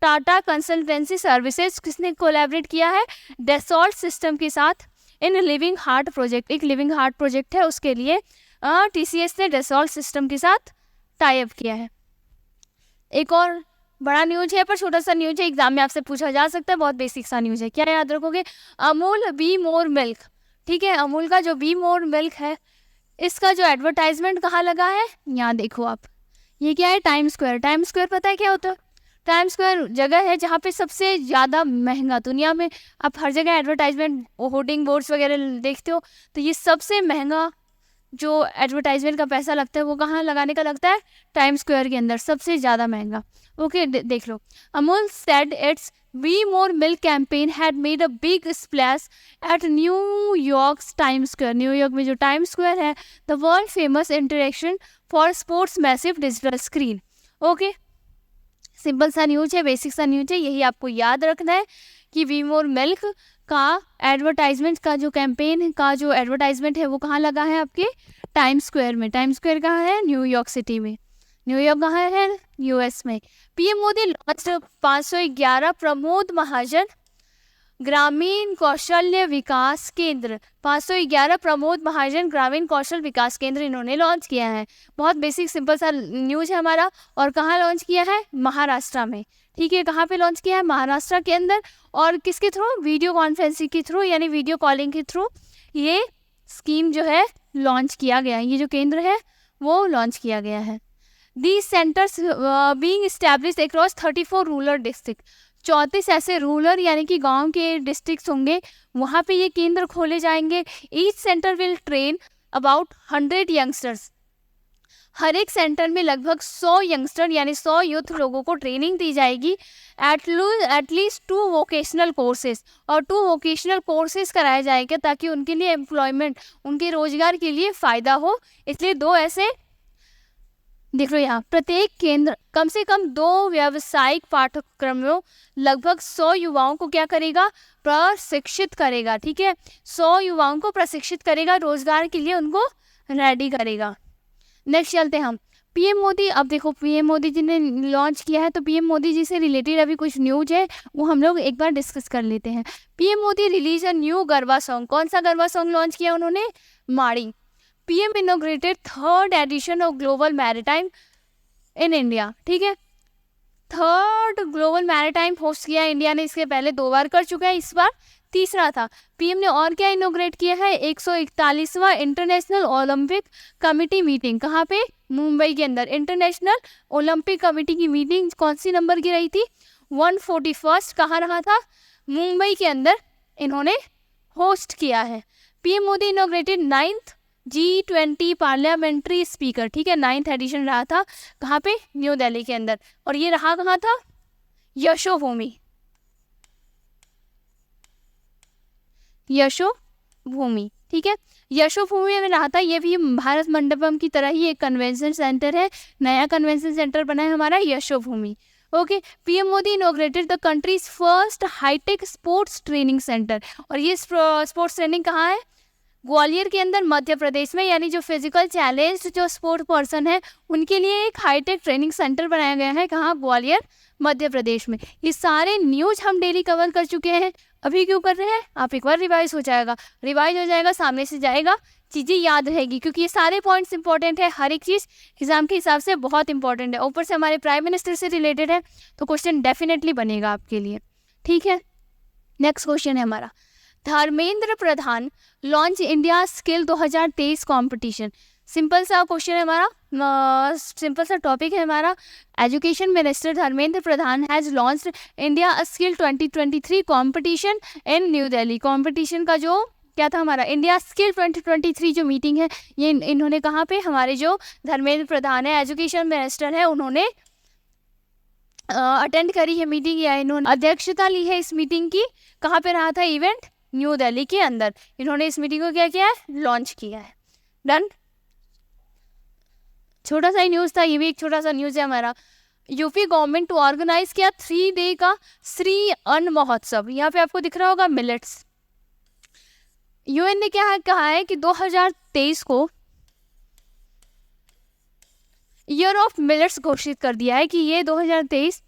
टाटा कंसल्टेंसी सर्विसेज, किसने कोलैबोरेट किया है? डैसॉल्ट सिस्टम के साथ इन लिविंग हार्ट प्रोजेक्ट। एक लिविंग हार्ट प्रोजेक्ट है, उसके लिए TCS ने डैसॉल्ट सिस्टम के साथ टाई अप किया है। एक और बड़ा न्यूज है, पर छोटा सा न्यूज है, एग्जाम में आपसे पूछा जा सकता है, बहुत बेसिक सा न्यूज है। क्या याद रखोगे? अमूल बी मोर मिल्क, ठीक है। अमूल का जो बी मोर मिल्क है, इसका जो एडवर्टाइजमेंट कहाँ लगा है? यहाँ देखो आप, ये क्या है? Time square. टाइम स्क्वायर पता है क्या होता है? टाइम स्क्वायर जगह है जहाँ पे सबसे ज़्यादा महंगा, दुनिया में आप हर जगह एडवर्टाइजमेंट होर्डिंग बोर्ड्स वगैरह देखते हो, तो ये सबसे महंगा जो एडवर्टाइजमेंट का पैसा लगता है वो कहाँ लगाने का लगता है? टाइम स्क्वायर के अंदर, सबसे ज़्यादा महंगा। ओके, देख लो। Amul said its be more milk campaign had made a big splash at New York time square. New York में जो टाइम स्क्वायर है, the world famous intersection for sports massive digital screen. Okay, simple सा न्यूज है, basic सा news है, यही आपको याद रखना है कि वी मोर मिल्क का एडवर्टाइजमेंट का जो कैंपेन का जो एडवर्टाइजमेंट है वो कहाँ लगा है? आपके टाइम स्क्वायर में। टाइम स्क्वायर कहाँ है? न्यूयॉर्क सिटी में। न्यूयॉर्क कहाँ है? US में। PM मोदी लॉन्च 511 प्रमोद महाजन ग्रामीण कौशल्य विकास केंद्र। 511 प्रमोद महाजन ग्रामीण कौशल विकास केंद्र इन्होंने लॉन्च किया है। बहुत बेसिक सिंपल सा न्यूज है हमारा। और कहाँ लॉन्च किया है? महाराष्ट्र में। ठीक है, कहाँ पे लॉन्च किया है? महाराष्ट्र के अंदर। और किसके थ्रू? वीडियो कॉन्फ्रेंसिंग के थ्रू, यानी वीडियो कॉलिंग के थ्रू ये स्कीम जो है लॉन्च किया गया है। ये जो केंद्र है वो लॉन्च किया गया है। These centres being established across 34 rural district. 34 ऐसे रूरल यानी कि गांव के डिस्ट्रिक्ट्स होंगे, वहाँ पे ये केंद्र खोले जाएंगे। Each centre will train about 100 youngsters. हर एक सेंटर में लगभग 100 यंगस्टर यानी 100 यूथ लोगों को ट्रेनिंग दी जाएगी एटलीस्ट 2 वोकेशनल कोर्सेज, और 2 वोकेशनल कोर्सेज कराए जाएंगे ताकि उनके लिए एम्प्लॉयमेंट, उनके रोजगार के लिए फ़ायदा हो। इसलिए 2 ऐसे देख लो यहाँ, प्रत्येक केंद्र कम से कम 2 व्यावसायिक पाठ्यक्रमों लगभग 100 युवाओं को क्या करेगा, प्रशिक्षित करेगा। ठीक है, 100 युवाओं को प्रशिक्षित करेगा, रोजगार के लिए उनको रेडी करेगा। नेक्स्ट चलते हैं हम पीएम मोदी। अब देखो पीएम मोदी जी ने लॉन्च किया है, तो पीएम मोदी जी से रिलेटेड अभी कुछ न्यूज है वो हम लोग एक बार डिस्कस कर लेते हैं। PM Modi release a new garba song. कौन सा गरबा सॉन्ग लॉन्च किया उन्होंने, Maadi. PM inaugurated 3rd edition of global maritime in India. ठीक है, 3rd ग्लोबल मैरीटाइम होस्ट किया इंडिया ने, इसके पहले 2 बार कर चुका है, इस बार तीसरा था। पीएम ने और क्या इनोग्रेट किया है, 141वां इंटरनेशनल ओलंपिक कमेटी मीटिंग। कहाँ पे, मुंबई के अंदर। इंटरनेशनल ओलंपिक कमेटी की मीटिंग कौन सी नंबर की रही थी, 141st। कहाँ रहा था, मुंबई के अंदर इन्होंने होस्ट किया है। PM Modi inaugurated 9th G20 parliamentary speaker. ठीक है, 9th एडिशन रहा था, कहाँ पे, न्यू दिल्ली के अंदर। और ये रहा कहाँ था, यशोभूमि, यशोभूमि। ठीक है, यशोभूमि में रहा था। ये भी भारत मंडपम की तरह ही एक कन्वेंशन सेंटर है, नया कन्वेंशन सेंटर बना है हमारा Yashobhoomi. Okay, PM Modi inaugurated the country's first hi tech sports training centre. और ये स्पोर्ट्स ट्रेनिंग कहाँ है, ग्वालियर के अंदर, मध्य प्रदेश में। यानी जो फिजिकल चैलेंज जो स्पोर्ट पर्सन है उनके लिए एक हाईटेक ट्रेनिंग सेंटर बनाया गया है, कहाँ, ग्वालियर, मध्य प्रदेश में। ये सारे न्यूज हम डेली कवर कर चुके हैं, अभी क्यों कर रहे हैं, आप एक बार रिवाइज हो जाएगा, सामने से जाएगा, चीज़ें याद रहेगी, क्योंकि ये सारे पॉइंट्स इंपॉर्टेंट है, हर एक चीज़ एग्जाम के हिसाब से बहुत इंपॉर्टेंट है। ऊपर से हमारे प्राइम मिनिस्टर से रिलेटेड है, तो क्वेश्चन डेफिनेटली बनेगा आपके लिए। ठीक है, नेक्स्ट क्वेश्चन है हमारा, Dharmendra Pradhan launch India skill 2023 competition. Simple सा क्वेश्चन है हमारा, सिंपल सा टॉपिक है हमारा। Education minister Dharmendra Pradhan has launched India skill 2023 competition in new Delhi. Competition का जो क्या था हमारा, इंडिया स्किल 2023 जो मीटिंग है, ये इन्होंने कहाँ पे, हमारे जो धर्मेंद्र प्रधान है, एजुकेशन मिनिस्टर है, उन्होंने अटेंड करी है मीटिंग, या इन्होंने अध्यक्षता ली है इस मीटिंग की। कहाँ पे रहा था इवेंट, न्यू दिल्ली के अंदर। इन्होंने इस मीटिंग को क्या किया है, लॉन्च किया है। डन, छोटा सा ही न्यूज़ था, ये भी एक छोटा सा न्यूज़ है हमारा। यूपी गवर्नमेंट टू ऑर्गेनाइज किया 3 डे का श्री अन्न महोत्सव। यहाँ पे आपको दिख रहा होगा मिलेट्स। यूएन ने क्या कहा है कि 2023 को ईयर ऑफ मिलेट्स घोषित कर दिया है, कि ये 2023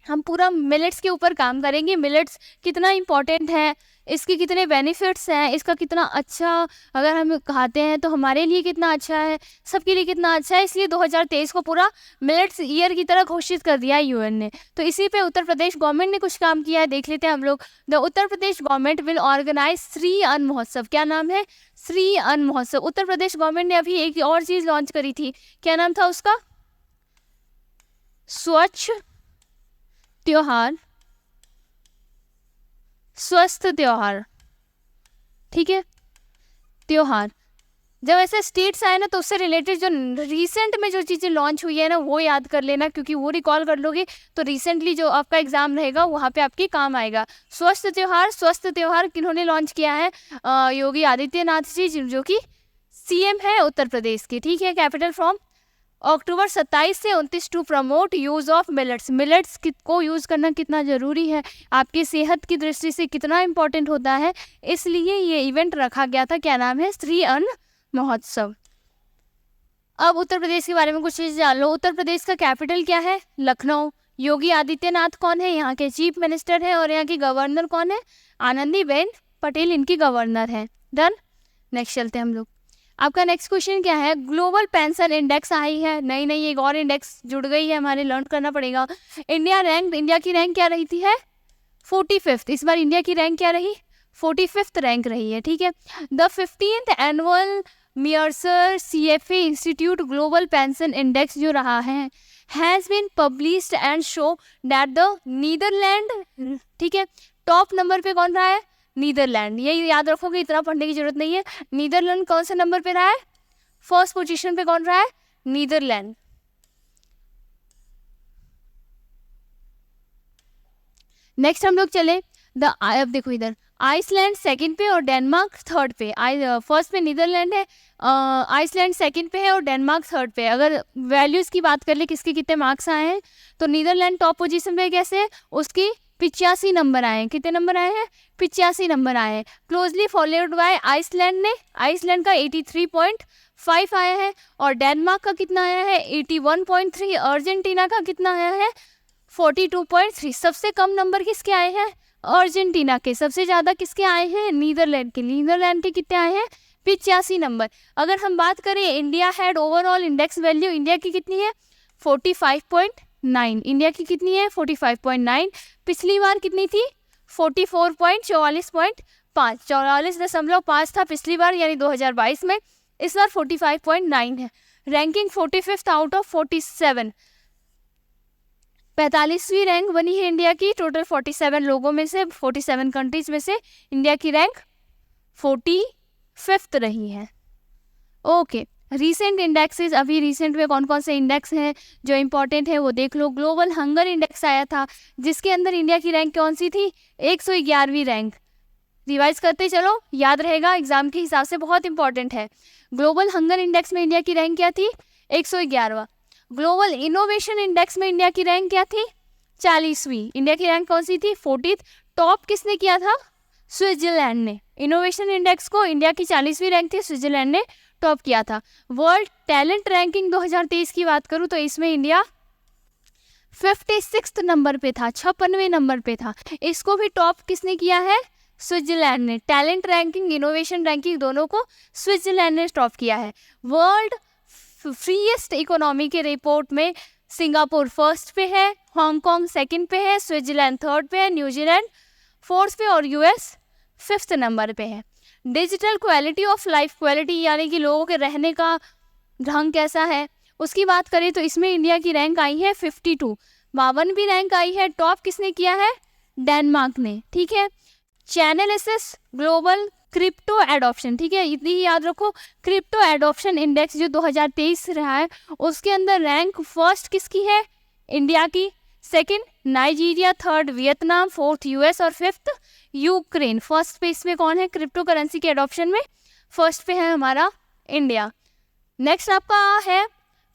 हम पूरा मिलेट्स के ऊपर काम करेंगे। मिलेट्स कितना इम्पॉर्टेंट है, इसके कितने बेनिफिट्स हैं, इसका कितना अच्छा अगर हम खाते हैं तो हमारे लिए कितना अच्छा है, सबके लिए कितना अच्छा है। इसलिए 2023 को पूरा मिलेट्स ईयर की तरह घोषित कर दिया है यूएन ने। तो इसी पे उत्तर प्रदेश गवर्नमेंट ने कुछ काम किया है, देख लेते हैं हम लोग। The Uttar Pradesh government will organise Shri Anna Mahotsav. क्या नाम है, श्री अन्न महोत्सव। उत्तर प्रदेश गवर्नमेंट ने अभी एक और चीज़ लॉन्च करी थी, क्या नाम था उसका, स्वच्छ त्योहार, स्वस्थ त्योहार। ठीक है, त्योहार। जब ऐसे स्टेट्स आए ना, तो उससे रिलेटेड जो रिसेंट में जो चीज़ें लॉन्च हुई है ना, वो याद कर लेना, क्योंकि वो रिकॉल कर लोगे तो रिसेंटली जो आपका एग्जाम रहेगा वहाँ पे आपके काम आएगा। स्वस्थ त्योहार किन्होंने लॉन्च किया है, योगी आदित्यनाथ जी, जो कि सीएम है उत्तर प्रदेश के। ठीक है, कैपिटल फ्रॉम अक्टूबर 27 से 29 to promote use of millets. Millets को यूज़ करना कितना ज़रूरी है, आपकी सेहत की दृष्टि से कितना इम्पोर्टेंट होता है, इसलिए ये इवेंट रखा गया था। क्या नाम है, श्री अन्न महोत्सव। अब उत्तर प्रदेश के बारे में कुछ चीज़ जान लो। उत्तर प्रदेश का कैपिटल क्या है, लखनऊ। योगी आदित्यनाथ कौन है, यहाँ के चीफ मिनिस्टर है, और यहाँ की गवर्नर कौन है, आनंदीबेन पटेल इनकी गवर्नर है। डन, नेक्स्ट चलते हैं हम लोग। आपका नेक्स्ट क्वेश्चन क्या है, ग्लोबल पेंशन इंडेक्स आई है, नई एक और इंडेक्स जुड़ गई है हमारे, लर्न करना पड़ेगा। इंडिया की रैंक क्या रही थी, है 45th। इस बार इंडिया की रैंक क्या रही, 45th रैंक रही है। ठीक है, the 15th annual Mercer CFA institute global pension index जो रहा है has been published and show that the Netherland, ठीक है, टॉप नंबर पे कौन रहा है, नीदरलैंड। ये याद रखोगे, इतना पढ़ने की जरूरत नहीं है। नीदरलैंड कौन से नंबर पे रहा है, फर्स्ट पोजीशन पे कौन रहा है, नीदरलैंड। नेक्स्ट हम लोग चले अब देखो इधर, आइसलैंड सेकंड पे और डेनमार्क थर्ड पे। फर्स्ट पे नीदरलैंड है, आइसलैंड सेकंड पे है और डेनमार्क थर्ड पे है। अगर वैल्यूज़ की बात कर ले किसके कितने मार्क्स आए हैं, तो नीदरलैंड टॉप पोजीशन पे कैसे है, उसकी 85 नंबर आए हैं। कितने नंबर आए हैं, 85 नंबर आए हैं। क्लोजली फॉलोड बाय आइसलैंड ने, आइसलैंड का 83.5 आया है और डेनमार्क का कितना आया है 81.3, अर्जेंटीना का कितना आया है 42.3। सबसे कम नंबर किसके आए हैं, अर्जेंटीना के। सबसे ज़्यादा किसके आए हैं, नीदरलैंड के। नीदरलैंड के कितने आए हैं 85 नंबर। अगर हम बात करें India had overall index value, India की कितनी है 45.9, इंडिया की कितनी है 45.9। पिछली बार कितनी थी 44.5, 44.5 था पिछली बार यानी 2022 में। इस बार 45.9 है। रैंकिंग 45th आउट ऑफ 47, 45वीं रैंक बनी है इंडिया की। टोटल 47 लोगों में से, 47 कंट्रीज में से इंडिया की रैंक 45th रही है। ओके, रीसेंट इंडेक्सेस, अभी रिसेंट में कौन कौन से इंडेक्स हैं जो इंपॉर्टेंट है वो देख लो। ग्लोबल हंगर इंडेक्स आया था जिसके अंदर इंडिया की रैंक कौन सी थी 111वीं रैंक। रिवाइज करते चलो, याद रहेगा, एग्जाम के हिसाब से बहुत इंपॉर्टेंट है। ग्लोबल हंगर इंडेक्स में इंडिया की रैंक क्या थी 111वां। ग्लोबल इनोवेशन इंडेक्स में इंडिया की रैंक क्या थी 40वीं। इंडिया की रैंक कौन सी थी 40th। टॉप किसने किया था, स्विट्जरलैंड ने। इनोवेशन इंडेक्स को इंडिया की 40वीं रैंक थी, स्विट्जरलैंड ने टॉप किया था। वर्ल्ड टैलेंट रैंकिंग 2023 की बात करूं तो इसमें इंडिया 56th नंबर पे था, 56वें नंबर पे था। इसको भी टॉप किसने किया है, स्विट्जरलैंड ने। टैलेंट रैंकिंग, इनोवेशन रैंकिंग दोनों को स्विट्जरलैंड ने टॉप किया है। वर्ल्ड फ्रीएस्ट इकोनॉमी के रिपोर्ट में सिंगापुर फर्स्ट पे है, हांगकांग सेकंड पे है, स्विट्जरलैंड थर्ड पे है, न्यूजीलैंड फोर्थ पे और यूएस 5th नंबर पे है। Digital quality of life, quality यानी कि लोगों के रहने का ढंग कैसा है, उसकी बात करें तो इसमें इंडिया की रैंक आई है 52, 52वीं रैंक आई है। टॉप किसने किया है, डेनमार्क ने। ठीक है, Chainalysis global crypto adoption, ठीक है, इतनी ही याद रखो। क्रिप्टो एडॉप्शन इंडेक्स जो 2023 रहा है उसके अंदर रैंक फर्स्ट किसकी है, इंडिया की। Second Nigeria, third Vietnam, fourth US और फिफ्थ यूक्रेन। फर्स्ट पे इसमें कौन है, क्रिप्टो करेंसी के एडॉप्शन में फर्स्ट पे है हमारा इंडिया। नेक्स्ट आपका है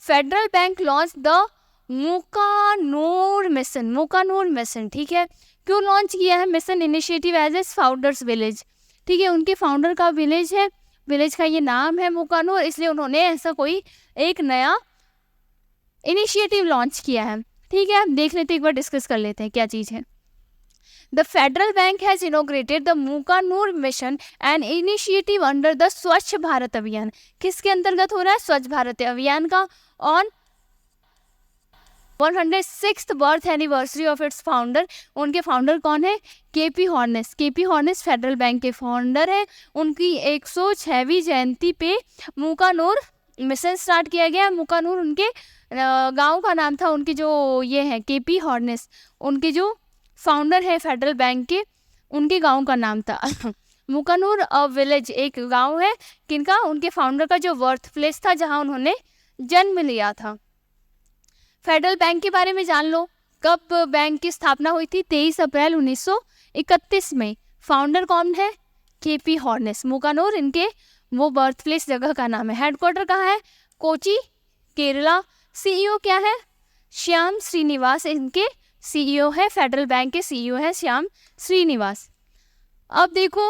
federal bank launch the Mookkannoor mission, Mookkannoor mission. ठीक है, क्यों लॉन्च किया है mission initiative as a founders village. ठीक है, उनके फाउंडर का विलेज है, विलेज का ये नाम है मूकानूर, इसलिए उन्होंने ऐसा कोई एक नया इनिशिएटिव लॉन्च किया है। ठीक है, देख लेते एक बार, डिस्कस कर लेते हैं क्या चीज़ है। The federal bank has inaugurated the Mookkannoor mission an initiative under the Swachh Bharat अभियान। किसके अंतर्गत हो रहा है, स्वच्छ भारत अभियान का। On 106th birth anniversary of its founder. उनके फाउंडर कौन है, केपी हॉर्नेस। केपी हॉर्नेस फेडरल बैंक के फाउंडर है। उनकी 106वीं जयंती पे मूकानूर मिशन स्टार्ट किया गया। मूकानूर उनके गांव का नाम था। उनके जो ये है केपी हॉर्नेस, उनके जो फाउंडर है फेडरल बैंक के, उनके गांव का नाम था मूकानूर। अ विलेज एक गांव है किनका, उनके फाउंडर का जो बर्थ प्लेस था जहां उन्होंने जन्म लिया था। फेडरल बैंक के बारे में जान लो, कब बैंक की स्थापना हुई थी 23 अप्रैल 1931 में। फाउंडर कौन है, केपी हॉर्नेस। मूकानूर इनके वो बर्थ प्लेस जगह का नाम है। हेडक्वार्टर कहाँ है, कोची, केरला। सीईओ क्या है, श्याम श्रीनिवास इनके सीईओ है। फेडरल बैंक के सीईओ है श्याम श्रीनिवास। अब देखो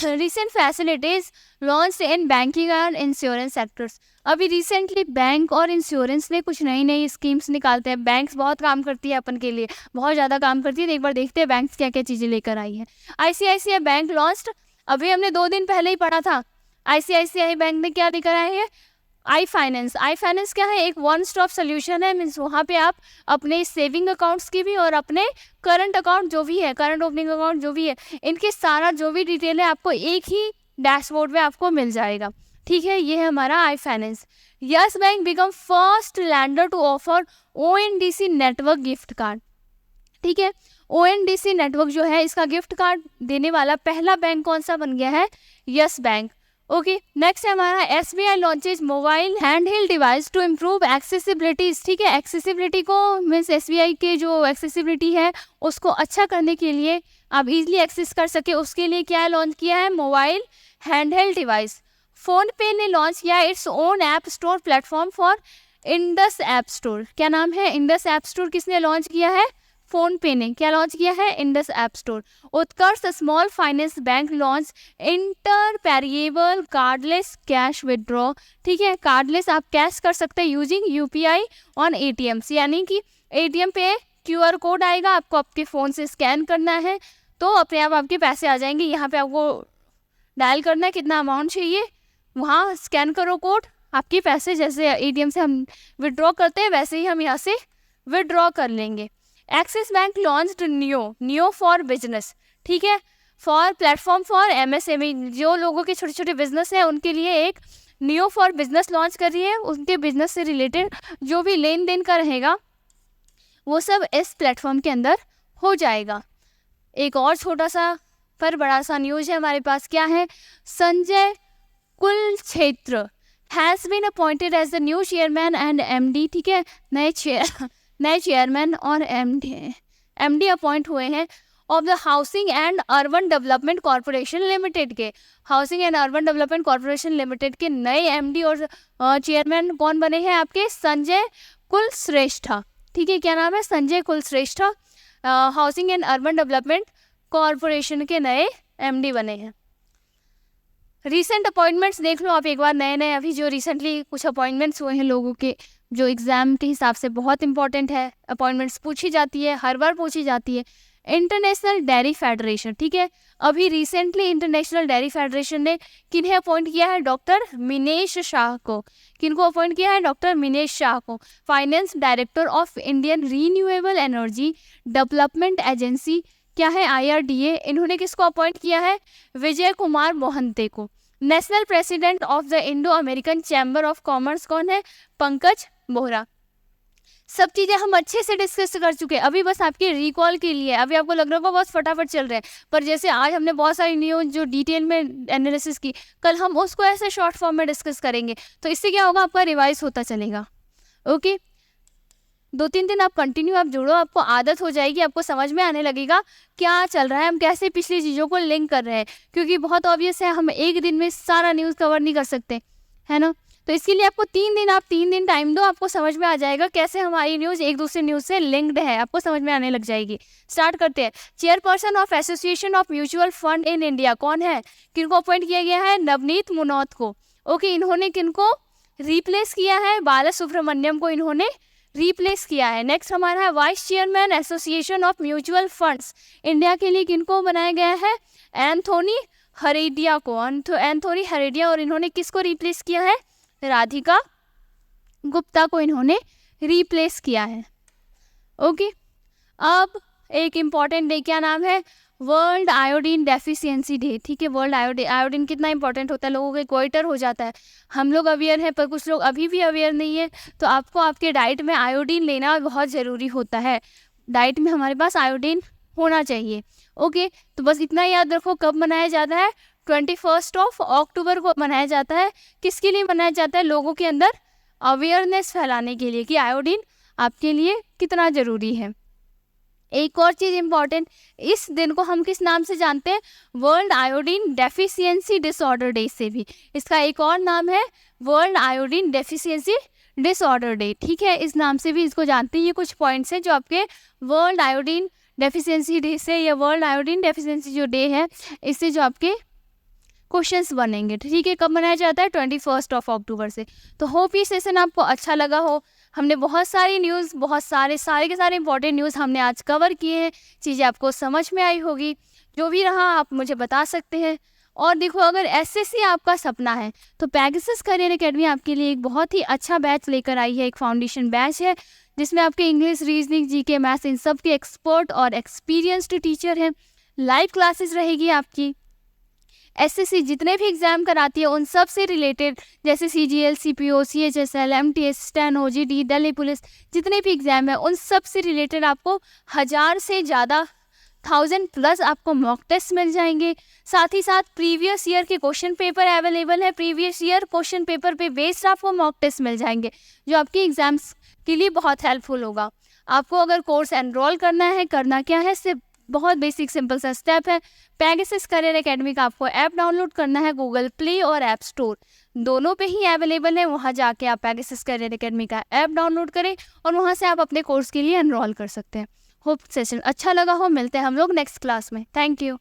recent facilities launch in banking and insurance sectors. अभी रिसेंटली बैंक और इंश्योरेंस ने कुछ नई नई स्कीम्स निकालते हैं। बैंक्स बहुत काम करती है अपन के लिए, बहुत ज़्यादा काम करती है। तो एक बार देखते हैं बैंक्स क्या क्या चीज़ें लेकर आई है। आईसीआईसीआई बैंक लॉन्च्ड, अभी हमने 2 दिन पहले ही पढ़ा था। आईसीआईसीआई बैंक ने क्या लेकर आए हैं, आई फाइनेंस। आई फाइनेंस क्या है, एक वन स्टॉप सोल्यूशन है। मीन्स वहाँ पे आप अपने सेविंग अकाउंट्स की भी और अपने करंट अकाउंट जो भी है, करंट ओपनिंग अकाउंट जो भी है, इनके सारा जो भी डिटेल है आपको एक ही डैशबोर्ड पे आपको मिल जाएगा। ठीक है, ये है हमारा I finance. Yes bank become first lender to offer ONDC network gift card. ठीक है, ओएनडीसी नेटवर्क जो है इसका गिफ्ट कार्ड देने वाला पहला बैंक कौन सा बन गया है, यस बैंक। ओके, नेक्स्ट है हमारा SBI launches mobile hand held device to improve accessibilities. ठीक है, एक्सेसिबिलिटी को मीन्स SBI के जो एक्सेसिबिलिटी है उसको अच्छा करने के लिए, आप इजीली एक्सेस कर सके, उसके लिए क्या लॉन्च किया है, mobile hand held device. PhonePe ने लॉन्च किया its own app store platform for Indus app store. क्या नाम है, इंडस ऐप स्टोर किसने लॉन्च किया है, फ़ोन पे ने क्या लॉन्च किया है, Indus app store. Utkarsh small finance bank launch interoperable cardless cash withdraw. ठीक है, कार्डलेस आप कैश कर सकते हैं यूजिंग UPI ऑन ATMs, यानी कि ATM पे QR कोड आएगा, आपको आपके फ़ोन से स्कैन करना है तो अपने आप आपके पैसे आ जाएंगे। यहाँ पे आपको डायल करना है कितना अमाउंट चाहिए, वहाँ स्कैन करो कोड, आपके पैसे जैसे ATM से हम विड्रॉ करते हैं वैसे ही हम यहाँ से विड्रॉ कर लेंगे। Axis bank launched neo for business. ठीक है, फॉर प्लेटफॉर्म फॉर MSME, जो लोगों के छोटे छोटे बिजनेस हैं उनके लिए एक नियो फॉर बिजनेस लॉन्च कर रही है। उनके बिजनेस से रिलेटेड जो भी लेन देन का रहेगा वो सब इस प्लेटफॉर्म के अंदर हो जाएगा। एक और छोटा सा पर बड़ा सा न्यूज़ है हमारे पास, क्या है, Sanjay Kulshrestha has been appointed as the new chairman and MD। ठीक है, नए चेयरमैन और MD अपॉइंट हुए हैं of the housing and urban development corporation limited के। Housing and urban development corporation limited के नए MD और चेयरमैन कौन बने हैं आपके, संजय कुलश्रेष्ठा। ठीक है, क्या नाम है, Sanjay Kulshreshtha, housing and urban development corporation के नए MD बने हैं। रीसेंट अपॉइंटमेंट्स देख लो आप एक बार, नए अभी जो रिसेंटली कुछ अपॉइंटमेंट्स हुए हैं लोगों के, जो एग्ज़ाम के हिसाब से बहुत इंपॉर्टेंट है, अपॉइंटमेंट्स पूछी जाती है, हर बार पूछी जाती है। इंटरनेशनल डेयरी फेडरेशन, ठीक है, अभी रिसेंटली इंटरनेशनल डेयरी फेडरेशन ने किन्हें अपॉइंट किया है, डॉक्टर मिनेश शाह को। किनको अपॉइंट किया है, डॉक्टर मिनेश शाह को, finance director of Indian renewable energy development agency, क्या है, IRDA। इन्होंने किसको अपॉइंट किया है, विजय कुमार मोहंते को। National president of the Indo American chamber of commerce कौन है, पंकज बोहरा। सब चीज़ें हम अच्छे से डिस्कस कर चुके हैं, अभी बस आपके रिकॉल के लिए। अभी आपको लग रहा होगा बहुत फटाफट चल रहा है, पर जैसे आज हमने बहुत सारी न्यूज़ जो डिटेल में एनालिसिस की, कल हम उसको ऐसे शॉर्ट फॉर्म में डिस्कस करेंगे, तो इससे क्या होगा, आपका रिवाइज होता चलेगा। ओके, 2-3 दिन आप कंटिन्यू आप जुड़ो, आपको आदत हो जाएगी, आपको समझ में आने लगेगा क्या चल रहा है, हम कैसे पिछली चीज़ों को लिंक कर रहे हैं, क्योंकि बहुत ऑब्वियस है हम एक दिन में सारा न्यूज़ कवर नहीं कर सकते, है ना। तो इसके लिए आपको 3 दिन टाइम दो, आपको समझ में आ जाएगा कैसे हमारी न्यूज़ एक दूसरे न्यूज़ से लिंक्ड है, आपको समझ में आने लग जाएगी। स्टार्ट करते हैं। Chairperson of association of mutual fund in India कौन है, किनको अपॉइंट किया गया है, नवनीत मुनौत को। ओके, इन्होंने किनको रिप्लेस किया है, बाला सुब्रमण्यम को इन्होंने रिप्लेस किया है। नेक्स्ट हमारा है vice chairman association of mutual funds India के लिए किनको बनाया गया है, एंथोनी हरेडिया को, एंथोनी हरेडिया। और इन्होंने किसको रिप्लेस किया है, राधिका गुप्ता को इन्होंने रिप्लेस किया है। ओके, अब एक इम्पॉर्टेंट डे, क्या नाम है, वर्ल्ड आयोडीन डेफिशिएंसी डे। ठीक है, वर्ल्ड आयोडीन कितना इंपॉर्टेंट होता है, लोगों के गोइटर हो जाता है, हम लोग अवेयर हैं पर कुछ लोग अभी भी अवेयर नहीं है, तो आपको आपके डाइट में आयोडीन लेना बहुत ज़रूरी होता है, डाइट में हमारे पास आयोडीन होना चाहिए। ओके, तो बस इतना याद रखो, कब मनाया जाता है, 21 अक्टूबर को मनाया जाता है। किसके लिए मनाया जाता है, लोगों के अंदर अवेयरनेस फैलाने के लिए कि आयोडीन आपके लिए कितना ज़रूरी है। एक और चीज़ इम्पॉर्टेंट, इस दिन को हम किस नाम से जानते हैं, world iodine deficiency disorder day से भी, इसका एक और नाम है world iodine deficiency disorder day. ठीक है, इस नाम से भी इसको जानते हैं। ये कुछ पॉइंट्स हैं जो आपके वर्ल्ड आयोडीन डेफिशिएंसी डे से, या वर्ल्ड आयोडीन डेफिशिएंसी जो डे है इससे जो आपके क्वेश्चंस बनेंगे। ठीक है, कब मनाया जाता है, 21 अक्टूबर से। तो होप ये सेशन आपको अच्छा लगा हो। हमने बहुत सारी न्यूज़, बहुत सारे के सारे इंपॉर्टेंट न्यूज़ हमने आज कवर किए हैं, चीज़ें आपको समझ में आई होगी। जो भी रहा आप मुझे बता सकते हैं। और देखो, अगर SSC आपका सपना है तो पेगासस करियर एकेडमी आपके लिए एक बहुत ही अच्छा बैच लेकर आई है। एक फाउंडेशन बैच है जिसमें आपके इंग्लिश, रीजनिंग, GK, मैथ्स इन सब के एक्सपर्ट और एक्सपीरियंस्ड टीचर हैं। लाइव क्लासेस रहेगी आपकी। SSC जितने भी एग्ज़ाम कराती है उन सब से रिलेटेड, जैसे CGL, CPO, CHSL, MTS, steno, OGD, Delhi police, जितने भी एग्ज़ाम है उन सब से रिलेटेड आपको 1000 से ज़्यादा 1000+ आपको मॉक टेस्ट मिल जाएंगे। साथ ही साथ प्रीवियस ईयर के क्वेश्चन पेपर अवेलेबल है, प्रीवियस ईयर क्वेश्चन पेपर पे बेस्ड आपको मॉक टेस्ट मिल जाएंगे, जो आपकी एग्जाम्स के लिए बहुत हेल्पफुल होगा। आपको अगर कोर्स एनरोल करना है, करना क्या है, सिर्फ बहुत बेसिक सिंपल सा स्टेप है। पेगासस करियर एकेडमी का आपको ऐप डाउनलोड करना है, गूगल प्ले और ऐप स्टोर दोनों पे ही अवेलेबल है। वहाँ जाके आप पेगासस करियर एकेडमी का ऐप डाउनलोड करें और वहाँ से आप अपने कोर्स के लिए एनरोल कर सकते हैं। होप सेशन अच्छा लगा हो। मिलते हैं हम लोग नेक्स्ट क्लास में। Thank you.